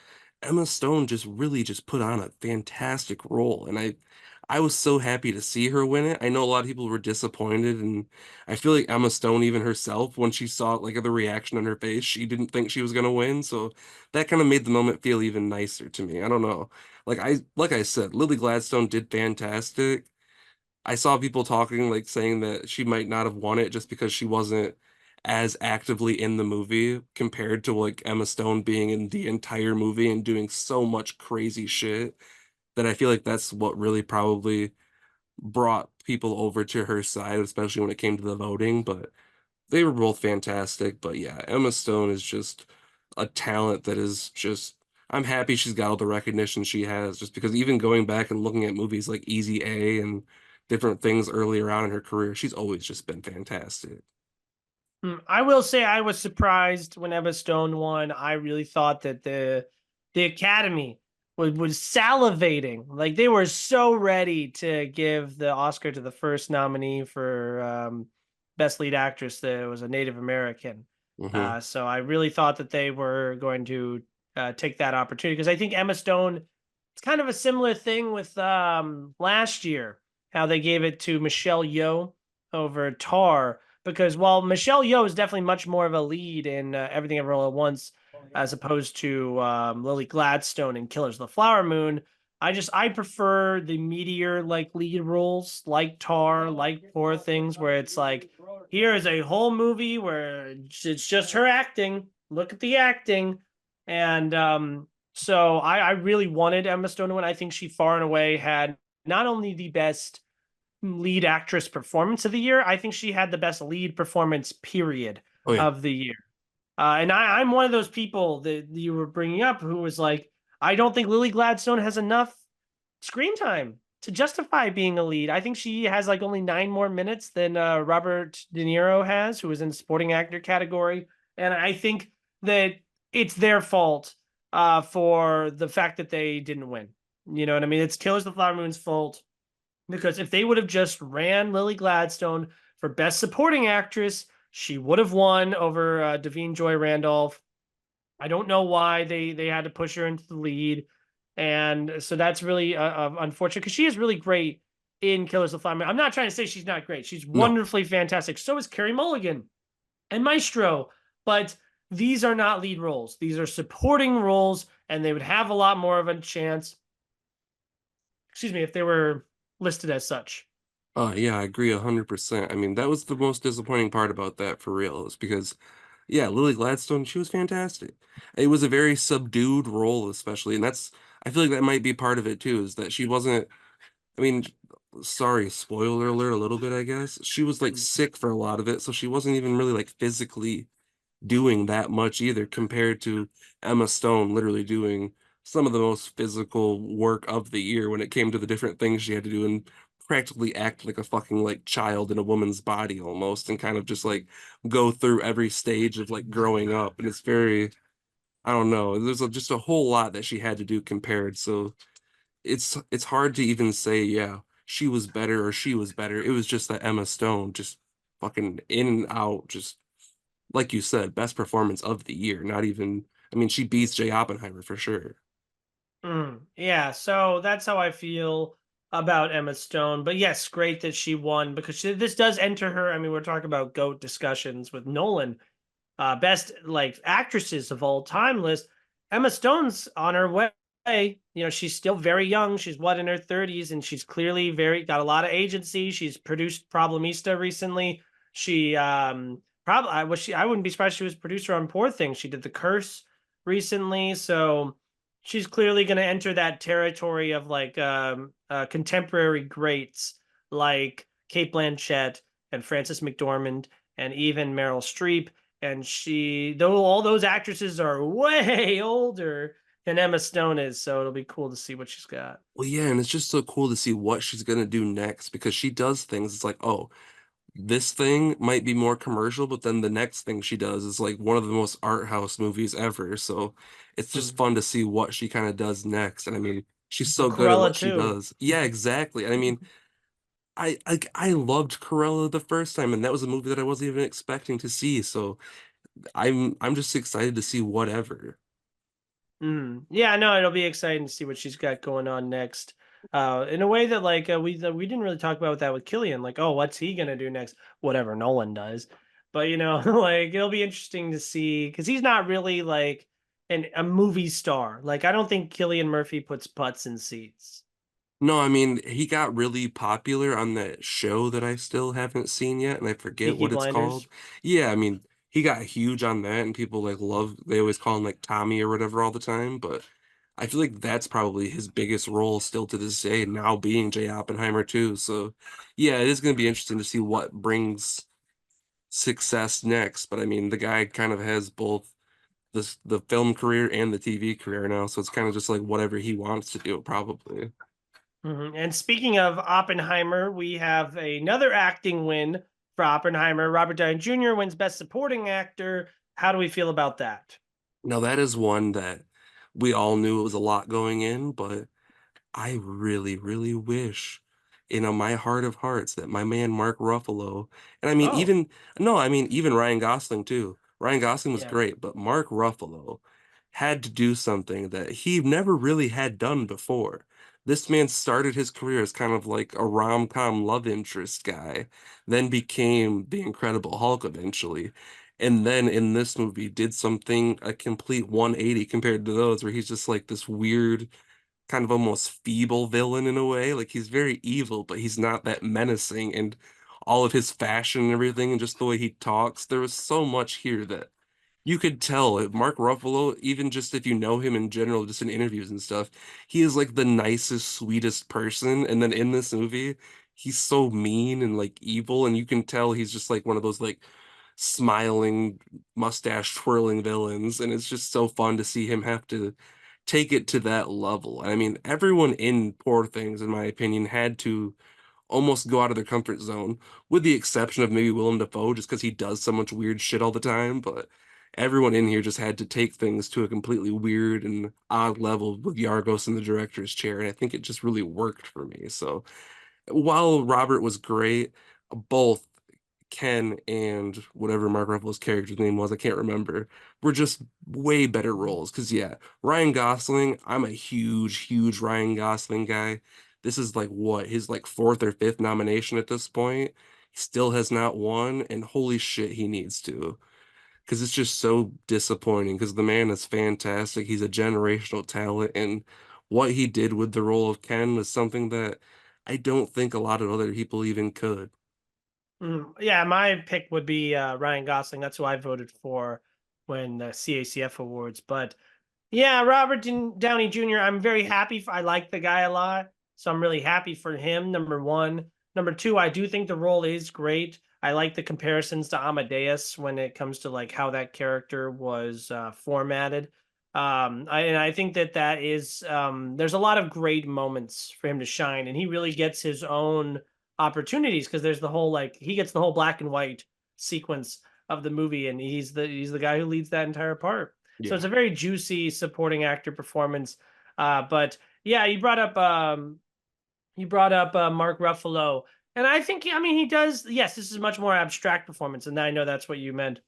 Emma Stone just really just put on a fantastic role, and I was so happy to see her win it. I know a lot of people were disappointed, and I feel like Emma Stone, even herself, when she saw like the reaction on her face, she didn't think she was gonna win. So that kind of made the moment feel even nicer to me. I don't know. Like I said, Lily Gladstone did fantastic. I saw people talking like saying that she might not have won it just because she wasn't as actively in the movie compared to like Emma Stone being in the entire movie and doing so much crazy shit that I feel like that's what really probably brought people over to her side, especially when it came to the voting. But they were both fantastic. But yeah, Emma Stone is just a talent that is just. I'm happy she's got all the recognition she has, just because even going back and looking at movies like Easy A and different things earlier on in her career, she's always just been fantastic. I will say I was surprised when Emma Stone won. I really thought that the Academy was salivating. Like they were so ready to give the Oscar to the first nominee for Best Lead Actress that was a Native American. Hmm. So I really thought that they were going to take that opportunity because I think Emma Stone. It's kind of a similar thing with last year, how they gave it to Michelle Yeoh over Tar because while Michelle Yeoh is definitely much more of a lead in Everything Everywhere All at Once, as opposed to Lily Gladstone in Killers of the Flower Moon, I prefer the meteor like lead roles, like Tar, like Poor Things, where it's like here is a whole movie where it's just her acting. Look at the acting, and so I really wanted Emma Stone to win. I think she far and away had not only the best lead actress performance of the year, I think she had the best lead performance period Oh yeah. of the year. And I'm one of those people that you were bringing up who was like, I don't think Lily Gladstone has enough screen time to justify being a lead. I think she has like only 9 more minutes than Robert De Niro has, who was in the supporting actor category. And I think that it's their fault for the fact that they didn't win. You know what I mean? It's Killers of the Flower Moon's fault because if they would have just ran Lily Gladstone for Best Supporting Actress, she would have won over Davine Joy Randolph. I don't know why they had to push her into the lead, and so that's really unfortunate because she is really great in Killers of the Flower Moon. I'm not trying to say she's not great; she's No. wonderfully fantastic. So is Carey Mulligan and Maestro, but these are not lead roles; these are supporting roles, and they would have a lot more of a chance. Excuse me, if they were listed as such. Yeah, I agree 100%. I mean, that was the most disappointing part about that for real, is because yeah, Lily Gladstone, she was fantastic. It was a very subdued role, especially, and that's I feel like that might be part of it too, is that she wasn't, I mean, sorry, spoiler alert a little bit, I guess. She was like sick for a lot of it, so she wasn't even really like physically doing that much either compared to Emma Stone literally doing some of the most physical work of the year when it came to the different things she had to do and practically act like a fucking like child in a woman's body almost and kind of just like go through every stage of like growing up, and it's very, I don't know, there's just a whole lot that she had to do compared, so it's hard to even say yeah she was better or she was better. It was just that Emma Stone just fucking in and out, just like you said, best performance of the year. Not even, I mean, she beats Jay Oppenheimer for sure. Yeah, so that's how I feel about Emma Stone. But yes, great that she won because this does enter her. I mean, we're talking about GOAT discussions with Nolan, best like actresses of all time list. Emma Stone's on her way. You know, she's still very young. She's what in her 30s, and she's clearly very got a lot of agency. She's produced Problemista recently. She probably I wouldn't be surprised if she was producer on Poor Things. She did The Curse recently, so she's clearly going to enter that territory of like contemporary greats like Kate Blanchett and Frances McDormand and even Meryl Streep, and though all those actresses are way older than Emma Stone is, so it'll be cool to see what she's got. Well, yeah, and it's just so cool to see what she's gonna do next because she does things. It's like, oh, this thing might be more commercial, but then the next thing she does is like one of the most art house movies ever. So it's just Hmm. fun to see what she kind of does next. And I mean, she's so good at Cruella what she too. does. Yeah, exactly. And I mean, I loved Cruella the first time, and that was a movie that I wasn't even expecting to see. So I'm just excited to see whatever. Yeah, no, it'll be exciting to see what she's got going on next. In a way that like we didn't really talk about that with Killian. Like, oh, what's he gonna do next? Whatever Nolan does, but you know, like it'll be interesting to see because he's not really like a movie star. Like, I don't think Killian Murphy puts butts in seats. No, I mean, he got really popular on that show that I still haven't seen yet, and I forget Peaky what it's called. Blinders. Yeah, I mean, he got huge on that, and people like love, they always call him like Tommy or whatever all the time, but I feel like that's probably his biggest role still to this day, now being Jay Oppenheimer too. So, yeah, it is going to be interesting to see what brings success next. But I mean, the guy kind of has both the film career and the TV career now, so it's kind of just like whatever he wants to do, probably. And speaking of Oppenheimer, we have another acting win for Oppenheimer. Robert Downey Jr. wins Best Supporting Actor. How do we feel about that? Now that is one that we all knew it was a lot going in, but I really, really wish, my heart of hearts, that my man Mark Ruffalo, and I mean, Oh, even, no, I mean, even Ryan Gosling too. Ryan Gosling was yeah. great, but Mark Ruffalo had to do something that he never really had done before. This man started his career as kind of like a rom-com love interest guy, then became the Incredible Hulk eventually. And then in this movie did something a complete 180 compared to those where he's just like this weird kind of almost feeble villain in a way. Like he's very evil, but he's not that menacing. And all of his fashion and everything, and just the way he talks, there was so much here that you could tell Mark Ruffalo, even just if you know him in general, just in interviews and stuff, he is like the nicest, sweetest person. And then in this movie, he's so mean and like evil, and you can tell he's just like one of those like smiling, mustache twirling villains. And it's just so fun to see him have to take it to that level. I mean, everyone in Poor Things, in my opinion, had to almost go out of their comfort zone, with the exception of maybe Willem Dafoe, just because he does so much weird shit all the time. But everyone in here just had to take things to a completely weird and odd level with Yargos in the director's chair, and I think it just really worked for me. So while Robert was great, both Ken and whatever Mark Ruffalo's character's name was, I can't remember, were just way better roles. Because, yeah, Ryan Gosling, I'm a huge, huge Ryan Gosling guy. This is like what, his like fourth or fifth nomination at this point. He still has not won, and holy shit, he needs to. Because it's just so disappointing. Because the man is fantastic. He's a generational talent, and what he did with the role of Ken was something that I don't think a lot of other people even could. Yeah, my pick would be Ryan Gosling. That's who I voted for when the CACF awards. But yeah, Downey Jr. I'm very happy. I like the guy a lot, so I'm really happy for him. Number one. Number two, I do think the role is great. I like the comparisons to Amadeus when it comes to like how that character was formatted. And I think that is there's a lot of great moments for him to shine, and he really gets his own opportunities because there's the whole like he gets the whole black and white sequence of the movie, and he's the guy who leads that entire part. So it's Yeah. a very juicy supporting actor performance. But yeah, you brought up Mark Ruffalo, and I think I mean he does. Yes, this is a much more abstract performance, and I know that's what you meant.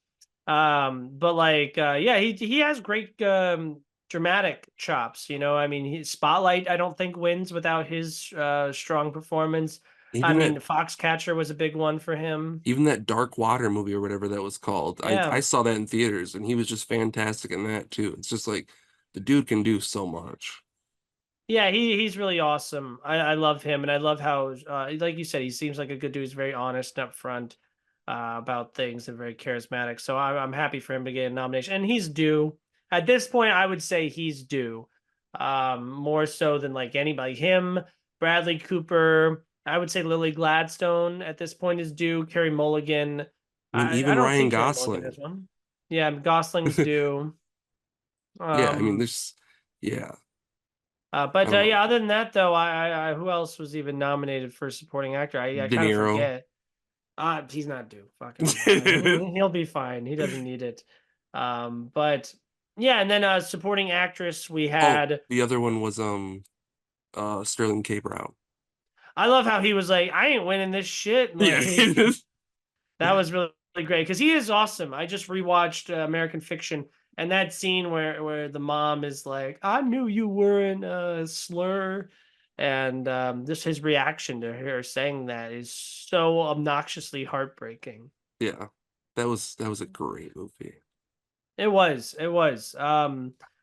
But like yeah, he has great dramatic chops. You know, I mean, Spotlight I don't think wins without his strong performance. I Even that mean, Foxcatcher was a big one for him. even that Dark Water movie or whatever that was called. I Yeah. saw that in theaters and he was just fantastic in that too. It's just like the dude can do so much. Yeah, he's really awesome. I love him, and I love how, like you said, he seems like a good dude. He's very honest and upfront about things and very charismatic. So I'm happy for him to get a nomination, and he's due. At this point, I would say he's due, more so than like anybody. Him, Bradley Cooper. I would say Lily Gladstone at this point is due. Carey Mulligan. I mean, I even don't Ryan think Carey Mulligan has Gosling. one. Yeah, Gosling's due. Yeah, I mean Um, there's yeah, I but don't know. yeah, other than that, though, who else was even nominated for supporting actor? I De kind of Niro. forget. He's not due. Fuck him. He'll be fine. He doesn't need it. But yeah, and then supporting actress we Oh, had. the other one was Sterling K. Brown. I love how he was like, I ain't winning this shit. Yeah. Like that was really, really great because he is awesome. I just rewatched American Fiction, and that scene where the mom is like, "I knew you weren't a slur," and just his reaction to her saying that is so obnoxiously heartbreaking. Yeah. That was a great movie. It was. It was.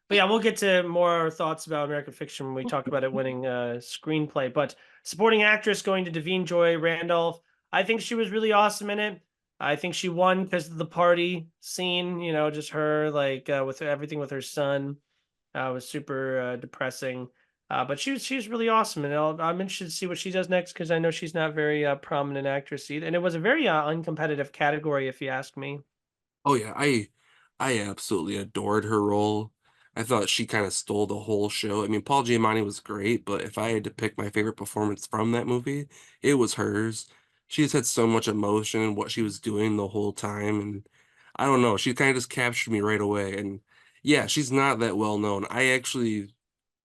But yeah, we'll get to more thoughts about American Fiction when we talk about it winning screenplay. But supporting actress going to Davine Joy Randolph. I think she was really awesome in it. I think she won because of the party scene. You know, just her like with everything with her son was super depressing. But she was really awesome, and I'm interested to see what she does next because I know she's not very prominent actress either. And it was a very uncompetitive category, if you ask me. Oh yeah, I absolutely adored her role. I thought she kind of stole the whole show. I mean, Paul Giamatti was great, but if I had to pick my favorite performance from that movie, it was hers. She just had so much emotion in what she was doing the whole time, and I don't know, she kind of just captured me right away. And yeah, she's not that well known.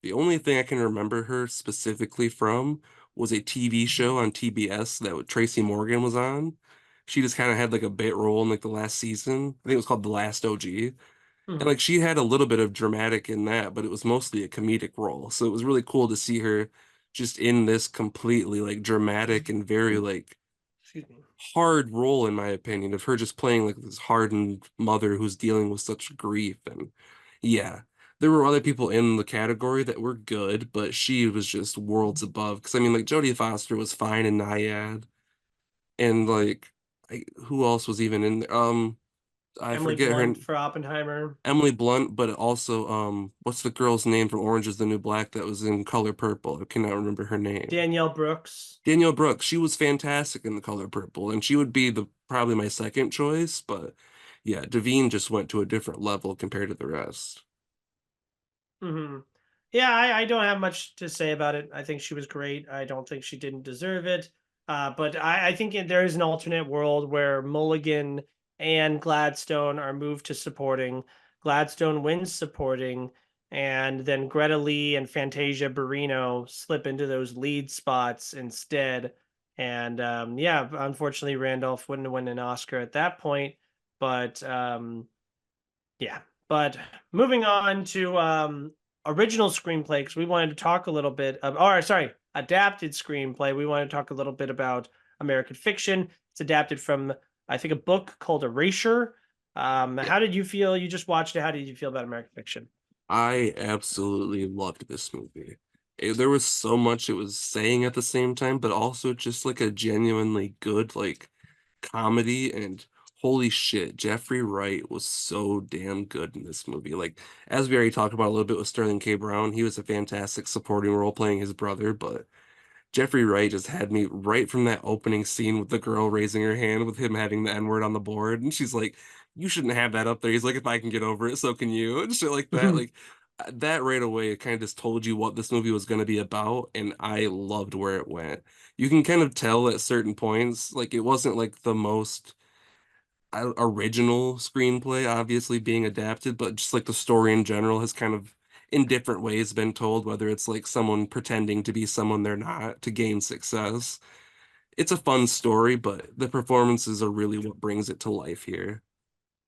The only thing I can remember her specifically from was a TV show on TBS that Tracy Morgan was on. She just kind of had like a bit role in like the last season. I think it was called The Last OG. And Mhm. like she had a little bit of dramatic in that, but it was mostly a comedic role. So it was really cool to see her just in this completely like dramatic and very like Excuse me. hard role in my opinion of her just playing like this hardened mother who's dealing with such grief. And yeah. there were other people in the category that were good, but she was just worlds above. Because I mean, like Jodie Foster was fine in Nyad, and like who else was even in there? I Emily forget her. Blunt for Oppenheimer. Emily Blunt, but also what's the girl's name from Orange is the New Black that was in Color Purple? I cannot remember her name. Danielle Brooks. Danielle Brooks, she was fantastic in The Color Purple, and she would be the probably my second choice, but yeah, Devine just went to a different level compared to the rest. Hmm. Yeah, I don't have much to say about it. I think she was great. I don't think she didn't deserve it. But I think there is an alternate world where Mulligan and Gladstone are moved to supporting. Gladstone wins supporting, and then Greta Lee and Fantasia Barrino slip into those lead spots instead. And yeah, unfortunately, Randolph wouldn't win an Oscar at that point. But yeah, but moving on to original screenplay, because we wanted to talk a little bit of, or sorry, adapted screenplay. We want to talk a little bit about American Fiction. It's adapted from, I think, a book called Erasure. Yeah, How did you feel? You just watched it. How did you feel about American Fiction? I absolutely loved this movie. There was so much it was saying at the same time, but also just like a genuinely good like comedy and holy shit, Jeffrey Wright was so damn good in this movie. Like as we already talked about a little bit with Sterling K. Brown, he was a fantastic supporting role playing his brother, but Jeffrey Wright just had me right from that opening scene with the girl raising her hand with him having the N-word on the board. And she's like, you shouldn't have that up there. He's like, if I can get over it, so can you. And shit like that. Like that right away, it kind of just told you what this movie was going to be about. And I loved where it went. You can kind of tell at certain points, like it wasn't like the most original screenplay, obviously being adapted, but just like the story in general has kind of in different ways been told, whether it's like someone pretending to be someone they're not to gain success. It's a fun story, but the performances are really what brings it to life here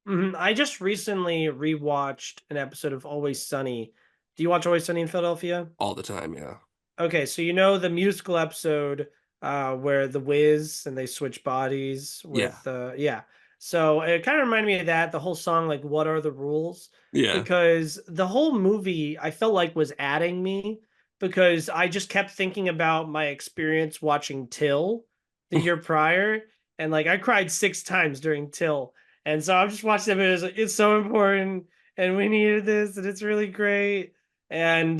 I just recently rewatched an episode of Always Sunny. Do you watch Always Sunny in Philadelphia? all the time. Yeah. Okay, so you know the musical episode where the Wiz and they switch bodies Yeah. with yeah. So it kind of reminded me of that, the whole song like What Are the Rules? Yeah. Because the whole movie I felt like was adding me because I just kept thinking about my experience watching Till the year prior and like I cried 6 times during Till. And so I'm just watching it. It's so important and we needed this and it's really great and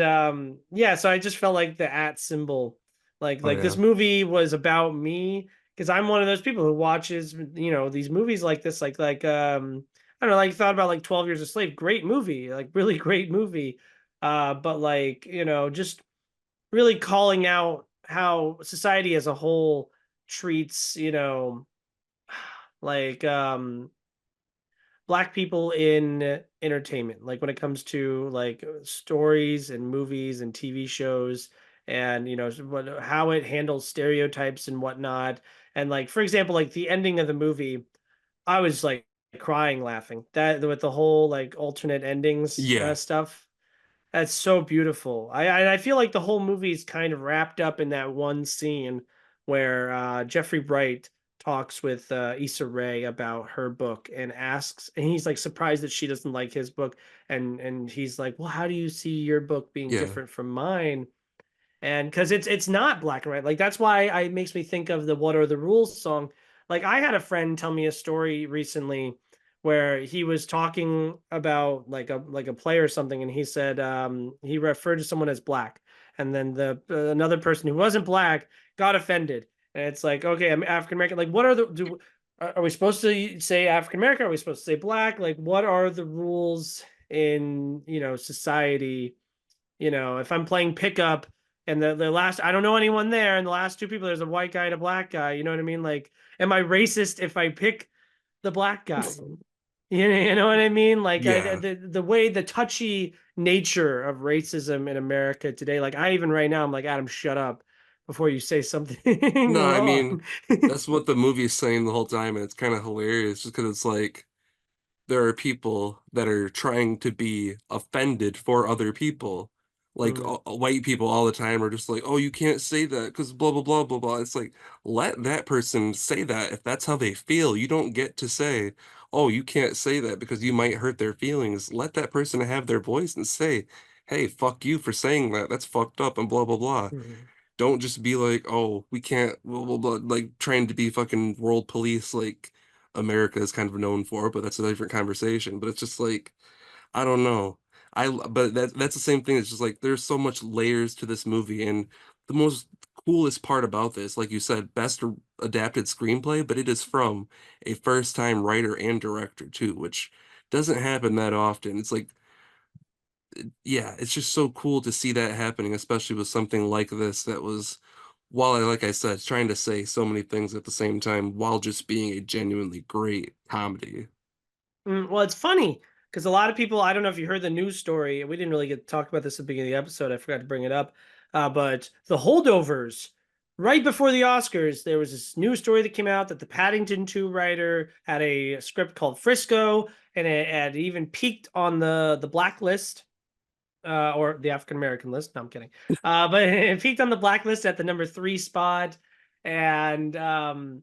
yeah, so I just felt like the at symbol, Oh like this yeah. movie was about me because I'm one of those people who watches these movies like this, I don't know, like thought about like 12 Years a Slave, great movie, like really great movie, but like just really calling out how society as a whole treats like Black people in entertainment, like when it comes to like stories and movies and TV shows, and how it handles stereotypes and whatnot. And like for example, like the ending of the movie, I was like crying laughing that with the whole like alternate endings Yeah. stuff. That's so beautiful. I feel like the whole movie is kind of wrapped up in that one scene where Jeffrey Wright talks with Issa Rae about her book and asks, and he's like surprised that she doesn't like his book, and he's like, "Well, how do you see your book being Yeah. different from mine?" And because it's not black and white, like that's why it makes me think of the "What Are the Rules" song. Like I had a friend tell me a story recently where he was talking about like a play or something, and he said he referred to someone as black, and then the another person who wasn't black got offended, and it's like, okay, I'm African American. Like, what are the do? Are we supposed to say African American? Are we supposed to say black? Like, what are the rules in society? If I'm playing pickup and the last I don't know anyone there, and the last two people there's a white guy and a black guy, you know what I mean? Like, am I racist if I pick the black guy? You know what I mean? Like Yeah. the way the touchy nature of racism in America today. Like I even right now I'm like Adam, shut up before you say something No, I mean, wrong. that's what the movie's saying the whole time, and it's kind of hilarious just because it's like there are people that are trying to be offended for other people. Like Mm. white people all the time are just like, oh, you can't say that because blah, blah, blah, blah, blah. It's like, let that person say that if that's how they feel. You don't get to say, oh, you can't say that because you might hurt their feelings. Let that person have their voice and say, hey, fuck you for saying that. That's fucked up and blah, blah, blah. Mhm. Don't just be like, oh, we can't, blah, blah, blah, like trying to be fucking world police like America is kind of known for, but that's a different conversation. But it's just like, I don't know. But that's the same thing. It's just like there's so much layers to this movie, and the most coolest part about this, like you said, best adapted screenplay, but it is from a first-time writer and director too, which doesn't happen that often. It's like, yeah, it's just so cool to see that happening, especially with something like this that was, while like I said, trying to say so many things at the same time while just being a genuinely great comedy. Well, it's funny because a lot of people, I don't know if you heard the news story. We didn't really get to talk about this at the beginning of the episode. I forgot to bring it up. But the holdovers, right before the Oscars, there was this news story that came out that the Paddington 2 writer had a script called Frisco, and it had even peaked on the blacklist, or the African American list. No, I'm kidding. But it peaked on the blacklist at the number 3 spot, and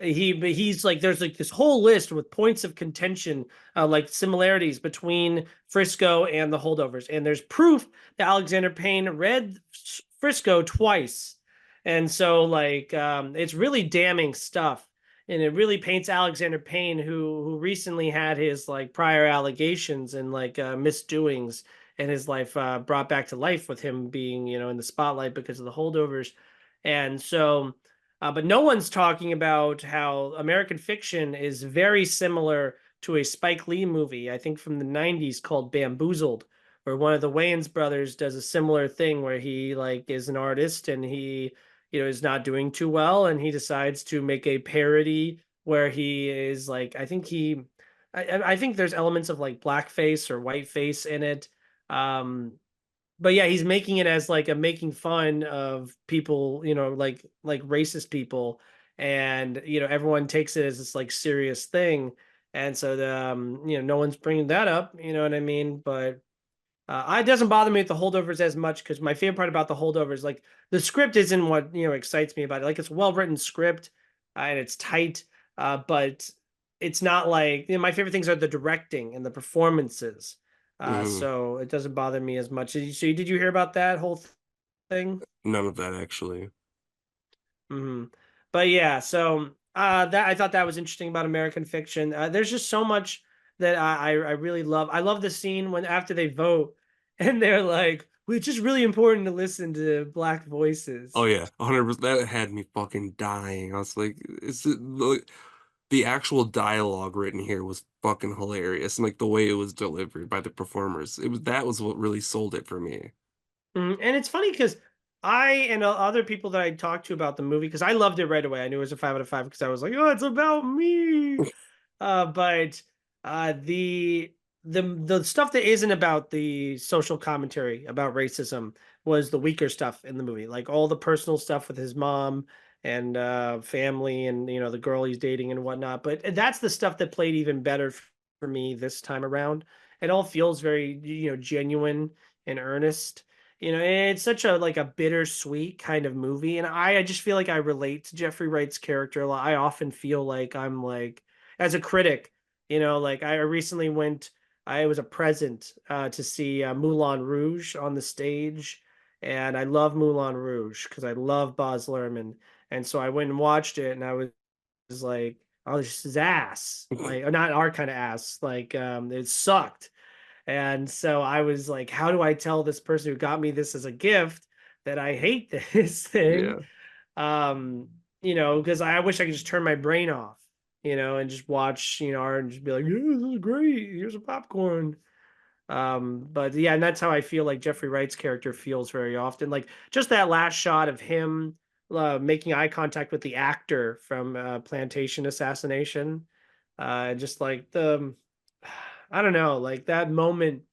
he's like, there's like this whole list with points of contention, like similarities between Frisco and the holdovers, and there's proof that Alexander Payne read Frisco twice, and so like it's really damning stuff. And it really paints Alexander Payne, who recently had his like prior allegations and like misdoings in his life brought back to life with him being, in the spotlight because of the holdovers. And so, but no one's talking about how American Fiction is very similar to a Spike Lee movie, I think from the 90s, called Bamboozled, where one of the Wayans brothers does a similar thing where he like is an artist and he, is not doing too well, and he decides to make a parody where he is like, I think there's elements of like blackface or whiteface in it, but yeah, he's making it as like a making fun of people, like racist people, and everyone takes it as this like serious thing, and so no one's bringing that up, you know what I mean? But it doesn't bother me with the holdovers as much because my favorite part about the holdovers, like the script, isn't what excites me about it. Like it's a well written script, and it's tight, but it's not like, my favorite things are the directing and the performances. Hmm. So it doesn't bother me as much. Did you hear about that whole thing? None of that actually. Hmm. But yeah, so that I thought that was interesting about American Fiction. There's just so much that I really love. I love the scene when after they vote and they're like, "Well, it's just really important to listen to black Oh voices." yeah, 100%. That had me fucking dying. I was like, the actual dialogue written here was fucking hilarious, and like the way it was delivered by the performers. That was what really sold it for me. And it's funny because I and other people that I talked to about the movie, because I loved it right away. I knew it was a 5 out of 5 because I was like, "Oh, it's about me." But the stuff that isn't about the social commentary about racism was the weaker stuff in the movie, like all the personal stuff with his mom and family, and the girl he's dating and whatnot. But that's the stuff that played even better for me this time around. It all feels very genuine and earnest. And it's such a like a bittersweet kind of movie, and I just feel like I relate to Jeffrey Wright's character a lot. I often feel like I'm like, as a critic, like I recently went, I was a present to see Moulin Rouge on the stage, and I love Moulin Rouge because I love Baz Luhrmann, and so I went and watched it, and I was like, oh, this is ass, like not our kind of ass, like it sucked. And so I was like, how do I tell this person who got me this as a gift that I hate this thing? Yeah. Because I wish I could just turn my brain off, and just watch, art and just be like, yeah, this is great. Here's a popcorn. But yeah, and that's how I feel like Jeffrey Wright's character feels very often. Like just that last shot of him making eye contact with the actor from Plantation Assassination. Just like I don't know, like that moment.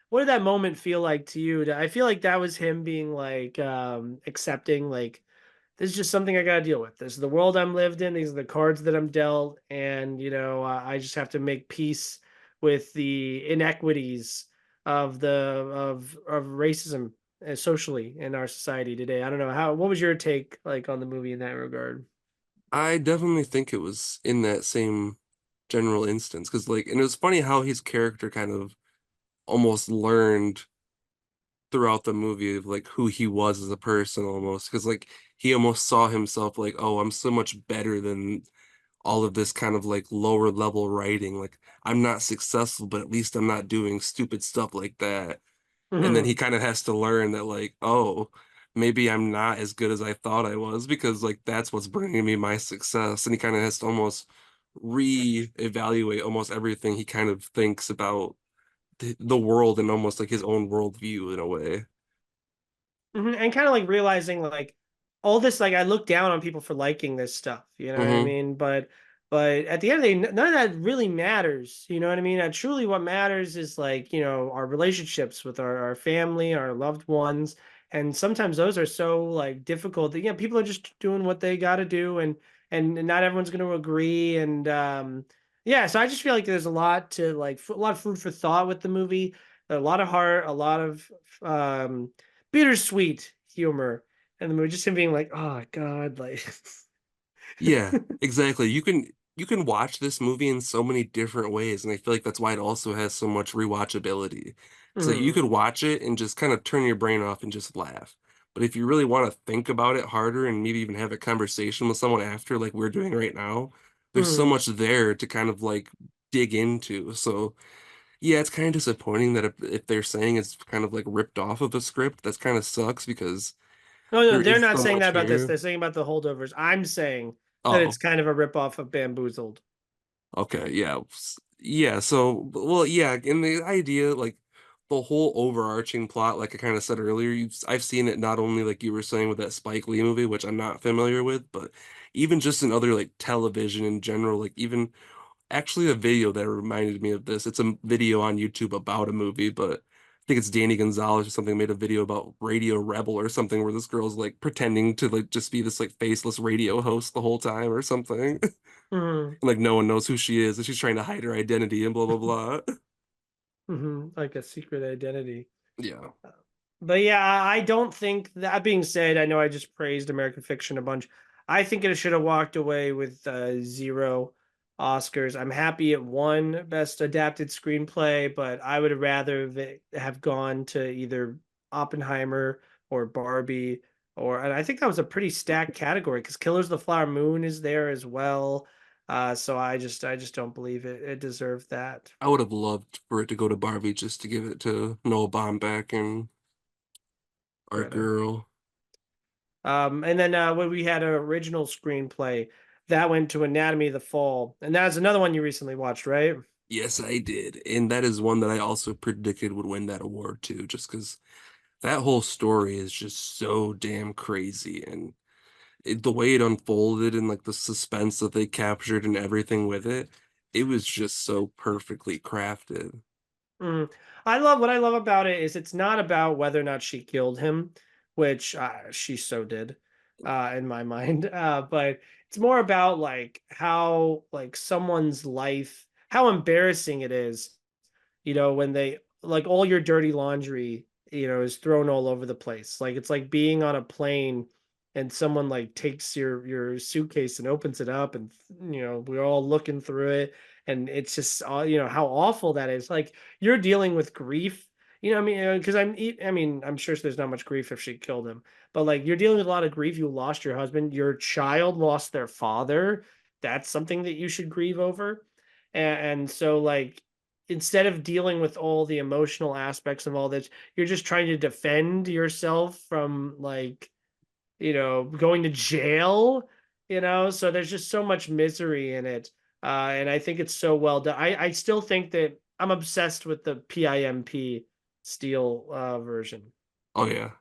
What did that moment feel like to you? I feel like that was him being like accepting, like, this is just something I got to deal with. This is the world I'm lived in. These are the cards that I'm dealt, and I just have to make peace with the inequities of racism socially in our society today. I don't know how. What was your take like on the movie in that regard? I definitely think it was in that same. general instance. Because like, and it was funny how his character kind of almost learned throughout the movie of like who he was as a person almost. Because like he almost saw himself like, oh, I'm so much better than all of this kind of like lower level writing. Like I'm not successful, but at least I'm not doing stupid stuff like that. And then he Mhm. kind of has to learn that like, oh, maybe I'm not as good as I thought I was because like that's what's bringing me my success. And he kind of has to almost re-evaluate almost everything he kind of thinks about the world and almost like his own worldview in a way. And kind of like realizing like all this, like I look down on people for liking this stuff, you know what I Hmm. mean? But at the end of the day, none of that really matters. You know what I mean? And truly what matters is like, our relationships with our family, our loved ones. And sometimes those are so like difficult that people are just doing what they got to do, and not everyone's going to agree. And yeah, so I just feel like there's a lot to like a lot of food for thought with the movie, a lot of heart, a lot of um bittersweet humor, and the movie just him being like, oh God, like Yeah, exactly. You can watch this movie in so many different ways, and I feel like that's why it also has so much rewatchability. Because like you Mhm. could watch it and just kind of turn your brain off and just laugh. But if you really want to think about it harder and maybe even have a conversation with someone after, like we're doing right now, there's so Mhm. much there to kind of like dig into. So yeah, it's kind of disappointing that if they're saying it's kind of like ripped off of a script, that's kind of sucks because No, no, there they're is not so saying that much about this. here. They're saying about the holdovers. I'm saying that it's Oh. kind of a ripoff of Bamboozled. Okay, yeah. Yeah, so well, yeah, and the idea like the whole overarching plot, like I kind of said earlier, I've seen it not only like you were saying with that Spike Lee movie, which I'm not familiar with, but even just in other like television in general, like even actually a video that reminded me of this. It's a video on YouTube about a movie, but I think it's Danny Gonzalez or something made a video about Radio Rebel or something where this girl's like pretending to like just be this like faceless radio host the whole time or something. Mhm. Like no one knows who she is, and she's trying to hide her identity and blah blah blah. Like a secret identity. Yeah. But yeah, I don't think that being said, I know I just praised American Fiction a bunch. I think it should have walked away with zero Oscars. I'm happy it won Best Adapted Screenplay, but I would have rather have gone to either Oppenheimer or Barbie, and I think that was a pretty stacked category because Killers of the Flower Moon is there as well. So I just don't believe it deserved that. I would have loved for it to go to Barbie just to give it to Noah Baumbach and our Greta. girl. And then when we had an original screenplay, that went to Anatomy of the Fall, and that's another one you recently watched, right? Yes, I did. And that is one that I also predicted would win that award too, just because that whole story is just so damn crazy. And the way it unfolded and like the suspense that they captured and everything with it, it was just so perfectly crafted. Mm. I love what I love about it is it's not about whether or not she killed him, which she so did, in my mind. But it's more about like how like someone's life, how embarrassing it is, when they like all your dirty laundry, is thrown all over the place. Like it's like being on a plane and someone like takes your suitcase and opens it up, and we're all looking through it, and it's just how awful that is. Like you're dealing with grief. I mean, because I'm sure there's not much grief if she killed him, but like you're dealing with a lot of grief. You lost your husband, your child lost their father. That's something that you should grieve over. And so like instead of dealing with all the emotional aspects of all this, you're just trying to defend yourself from like, going to jail, so there's just so much misery in it. And I think it's so well done. I still think that I'm obsessed with the PIMP Steel version. Oh yeah.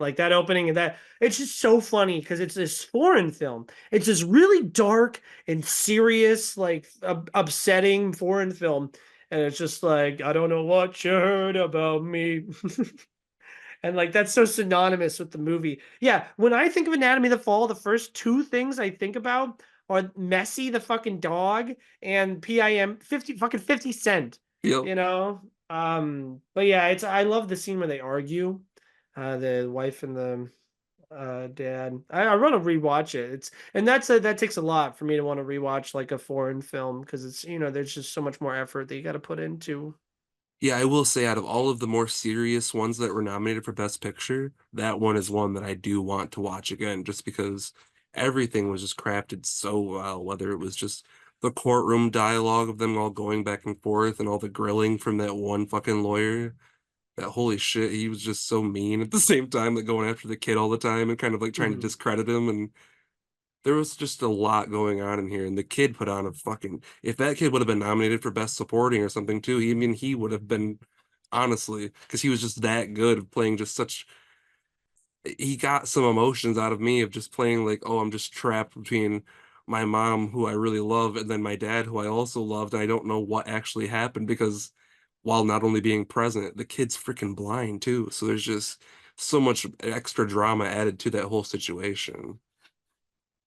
Like that opening and that it's just so funny because it's this foreign film. It's this really dark and serious, like upsetting foreign film. And it's just like, I don't know what you heard about me. And like that's so synonymous with the movie. Yeah, when I think of Anatomy of the Fall, the first two things I think about are Messi the fucking dog and PIM 50 Cent, Yep. you know? But yeah, I love the scene where they argue, the wife and the Dad. I want to rewatch it. That takes a lot for me to want to rewatch like a foreign film because it's there's just so much more effort that you got to put into. Yeah, I will say out of all of the more serious ones that were nominated for Best Picture, that one is one that I do want to watch again just because everything was just crafted so well, whether it was just the courtroom dialogue of them all going back and forth and all the grilling from that one fucking lawyer. That holy shit, he was just so mean at the same time, like going after the kid all the time and kind of like trying to Mhm. discredit him. And there was just a lot going on in here. And the kid put on a fucking, if that kid would have been nominated for Best Supporting or something too, I mean, he would have been, honestly, because he was just that good of playing just such, he got some emotions out of me of just playing like, oh, I'm just trapped between my mom, who I really love, and then my dad, who I also loved. And I don't know what actually happened because while not only being present, the kid's freaking blind too. So there's just so much extra drama added to that whole situation.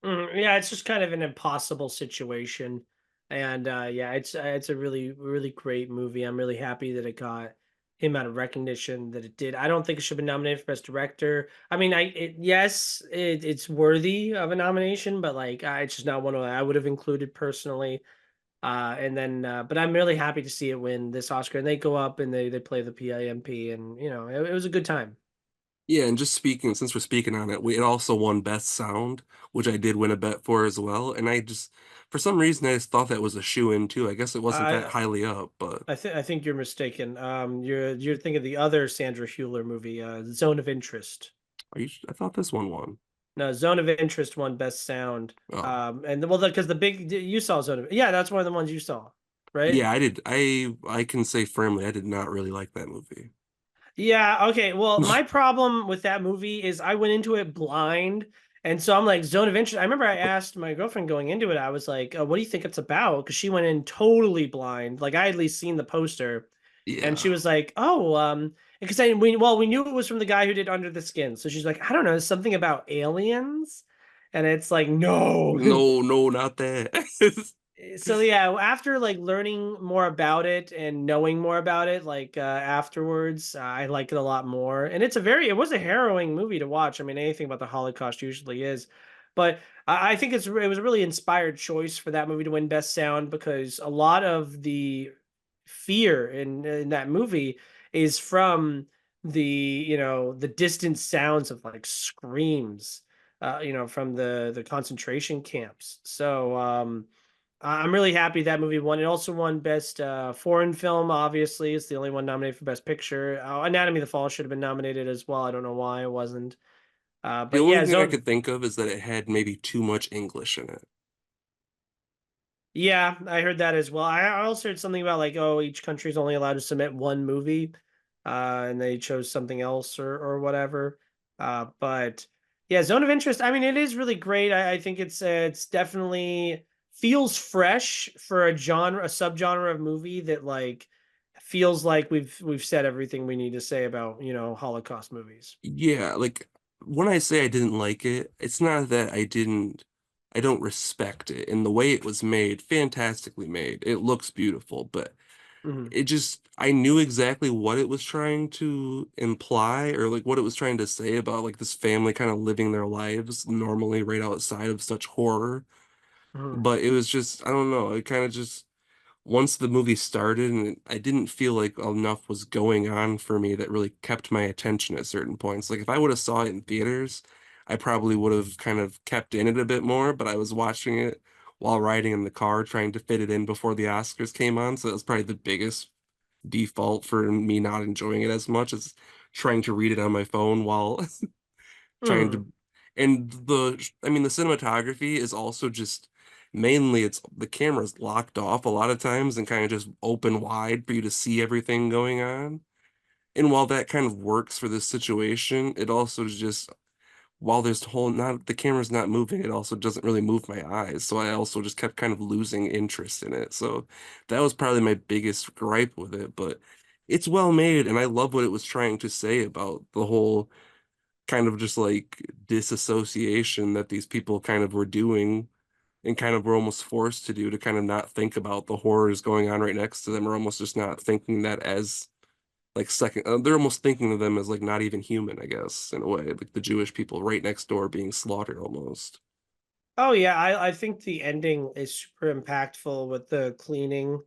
Yeah, it's just kind of an impossible situation, and yeah, it's a really great movie. I'm really happy that it got him out of recognition that it did. I don't think it should have been nominated for best director. I mean, yes, it's worthy of a nomination, but like, it's just not one of I would have included personally. And then, but I'm really happy to see it win this Oscar, and they go up and they play the PIMP, and it was a good time. Yeah, and just speaking, since we're speaking on it, it also won Best Sound, which I did win a bet for as well. And I just, for some reason, I just thought that was a shoe-in too. I guess it wasn't that I highly up, but I think you're mistaken. You're thinking of the other Sandra Hüller movie, Zone of Interest. I thought this one won. No, Zone of Interest won Best Sound. Oh, And well, because the big you saw Zone of yeah, that's one of the ones you saw, right? yeah, I did. I can say firmly, I did not really like that movie. Yeah, okay. Well, my problem with that movie is I went into it blind. And so I'm like, Zone of Interest. I remember I asked my girlfriend going into it, I was like, what do you think it's about? Because she went in totally blind. Like I had at least seen the poster. And she Yeah. was like, because we knew it was from the guy who did Under the Skin. So she's like, I don't know, something about aliens. And it's like, no. No, no, not that. So yeah, after like learning more about it and knowing more about it, like afterwards, I like it a lot more. And it was a harrowing movie to watch. I mean, anything about the Holocaust usually is, but I think it was a really inspired choice for that movie to win Best Sound because a lot of the fear in that movie is from the distant sounds of like screams, from the concentration camps. So I'm really happy that movie won. It also won Best Foreign Film, obviously. It's the only one nominated for Best Picture. Anatomy of the Fall should have been nominated as well. I don't know why it wasn't. The But only yeah, thing I Zone. could think of is that it had maybe too much English in it. Yeah, I heard that as well. I also heard something about like, oh, each country is only allowed to submit one movie, and they chose something else or whatever. But yeah, Zone of Interest. I mean, it is really great. I think it's definitely feels fresh for a subgenre of movie that like feels like we've said everything we need to say about Holocaust movies. Yeah, like when I say I didn't like it, it's not that I don't respect it. And the way it was made, fantastically made. It looks beautiful, but Hmm. it just, I knew exactly what it was trying to imply or like what it was trying to say about like this family kind of living their lives normally right outside of such horror. Hmm. But it was just, I don't know, it kind of just, once the movie started and I didn't feel like enough was going on for me that really kept my attention at certain points. Like if I would have saw it in theaters, I probably would have kind of kept in it a bit more, but I was watching it while riding in the car trying to fit it in before the Oscars came on, so that was probably the biggest default for me not enjoying it as much as trying to read it on my phone while trying Hmm. to and I mean the cinematography is also just mainly it's the camera's locked off a lot of times and kind of just open wide for you to see everything going on. And while that kind of works for this situation, it also just while there's whole not the camera's not moving, it also doesn't really move my eyes. So I also just kept kind of losing interest in it. So that was probably my biggest gripe with it, but it's well made and I love what it was trying to say about the whole kind of just like disassociation that these people kind of were doing and kind of were almost forced to do to kind of not think about the horrors going on right next to them or almost just not thinking that as like second. They're almost thinking of them as like not even human, I guess, in a way, like the Jewish people right next door being slaughtered almost. Oh yeah, I think the ending is super impactful with the cleaning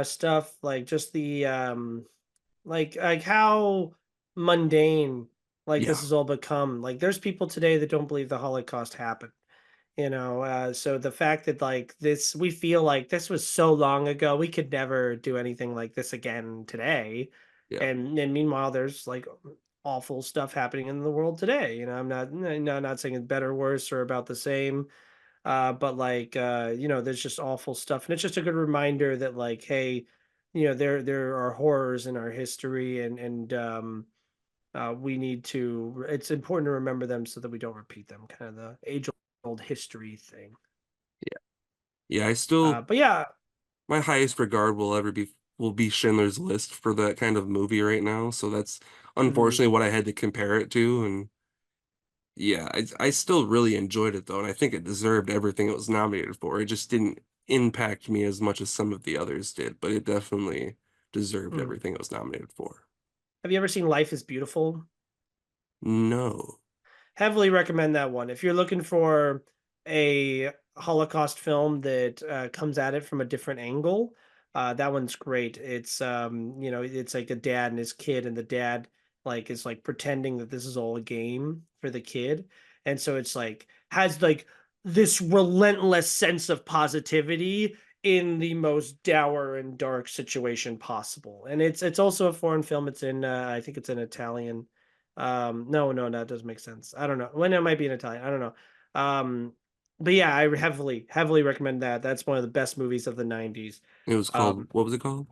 stuff, like just the like how mundane like this Yeah, has all become. Like there's people today that don't believe the Holocaust happened. So the fact that like this we feel like this was so long ago, we could never do anything like this again today. yeah, And meanwhile there's like awful stuff happening in the world today. I'm not saying it's better, worse, or about the same. But like there's just awful stuff. And it's just a good reminder that like, hey, there are horrors in our history, and we need to it's important to remember them so that we don't repeat them, kind of the age old history thing. yeah, yeah. I still But yeah. my highest regard will be Schindler's List for that kind of movie right now. So that's Mhm. unfortunately what I had to compare it to, and yeah, I still really enjoyed it though, and I think it deserved everything it was nominated for. It just didn't impact me as much as some of the others did, but it definitely deserved Mhm. everything it was nominated for. Have you ever seen Life is Beautiful? No. Heavily recommend that one if you're looking for a Holocaust film that comes at it from a different angle. That one's great. It's like a dad and his kid, and the dad like is like pretending that this is all a game for the kid, and so it's like has like this relentless sense of positivity in the most dour and dark situation possible. And it's also a foreign film. It's in I think it's in Italian. No, that doesn't make sense. I don't know. When it might be in Italian. I don't know. Um, but yeah, I heavily recommend that. That's one of the best movies of the 90s. It was called, Um, what was it called?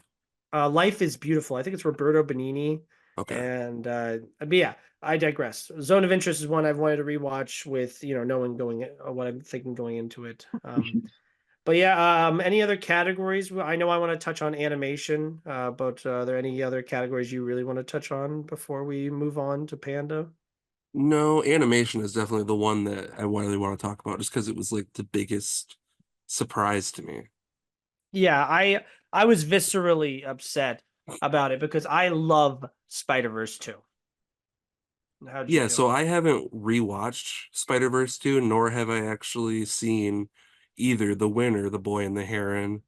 Life is Beautiful. I think it's Roberto Benigni. Okay. And but yeah, I digress. Zone of Interest is one I've wanted to rewatch with, knowing what I'm thinking going into it. But yeah, any other categories? Well, I know I want to touch on animation, but are there any other categories you really want to touch on before we move on to Panda? No, animation is definitely the one that I really want to talk about just because it was like the biggest surprise to me. Yeah, I was viscerally upset about it because I love Spider-Verse 2. How did you Yeah, feel so about I it? haven't rewatched Spider-Verse 2, nor have I actually seen either the winner, The Boy and the Heron,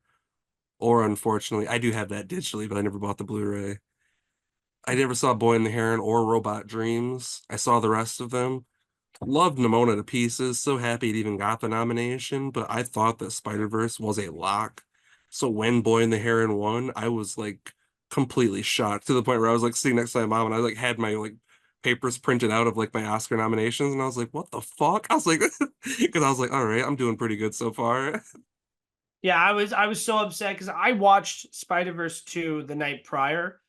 or unfortunately, I do have that digitally, but I never bought the Blu-ray. I never saw Boy and the Heron or Robot Dreams. I saw the rest of them. Loved Nimona to pieces. So happy it even got the nomination, but I thought that Spider-Verse was a lock. So when Boy and the Heron won, I was like completely shocked to the point where I was like sitting next to my mom and I like had my like papers printed out of like my Oscar nominations and I was like, what the fuck? I was like, because I was like, all right, I'm doing pretty good so far. Yeah, I was so upset because I watched Spider-Verse 2 the night prior,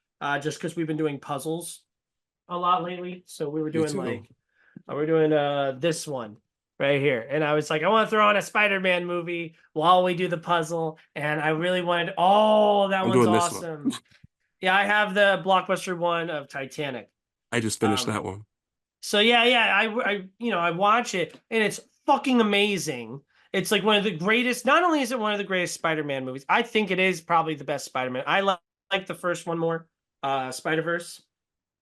just because we've been doing puzzles a lot lately. So we were Me doing too. like we're doing this one right here. And I was like, I want to throw on a Spider-Man movie while we do the puzzle. And I really wanted, oh, that I'm one's doing this one. awesome. Yeah, I have the blockbuster one of Titanic. I just finished Um, that one. so yeah, I watch it and it's fucking amazing. It's like one of the greatest. Not only is it one of the greatest Spider-Man movies, I think it is probably the best Spider-Man. I like the first one more, Spider-Verse,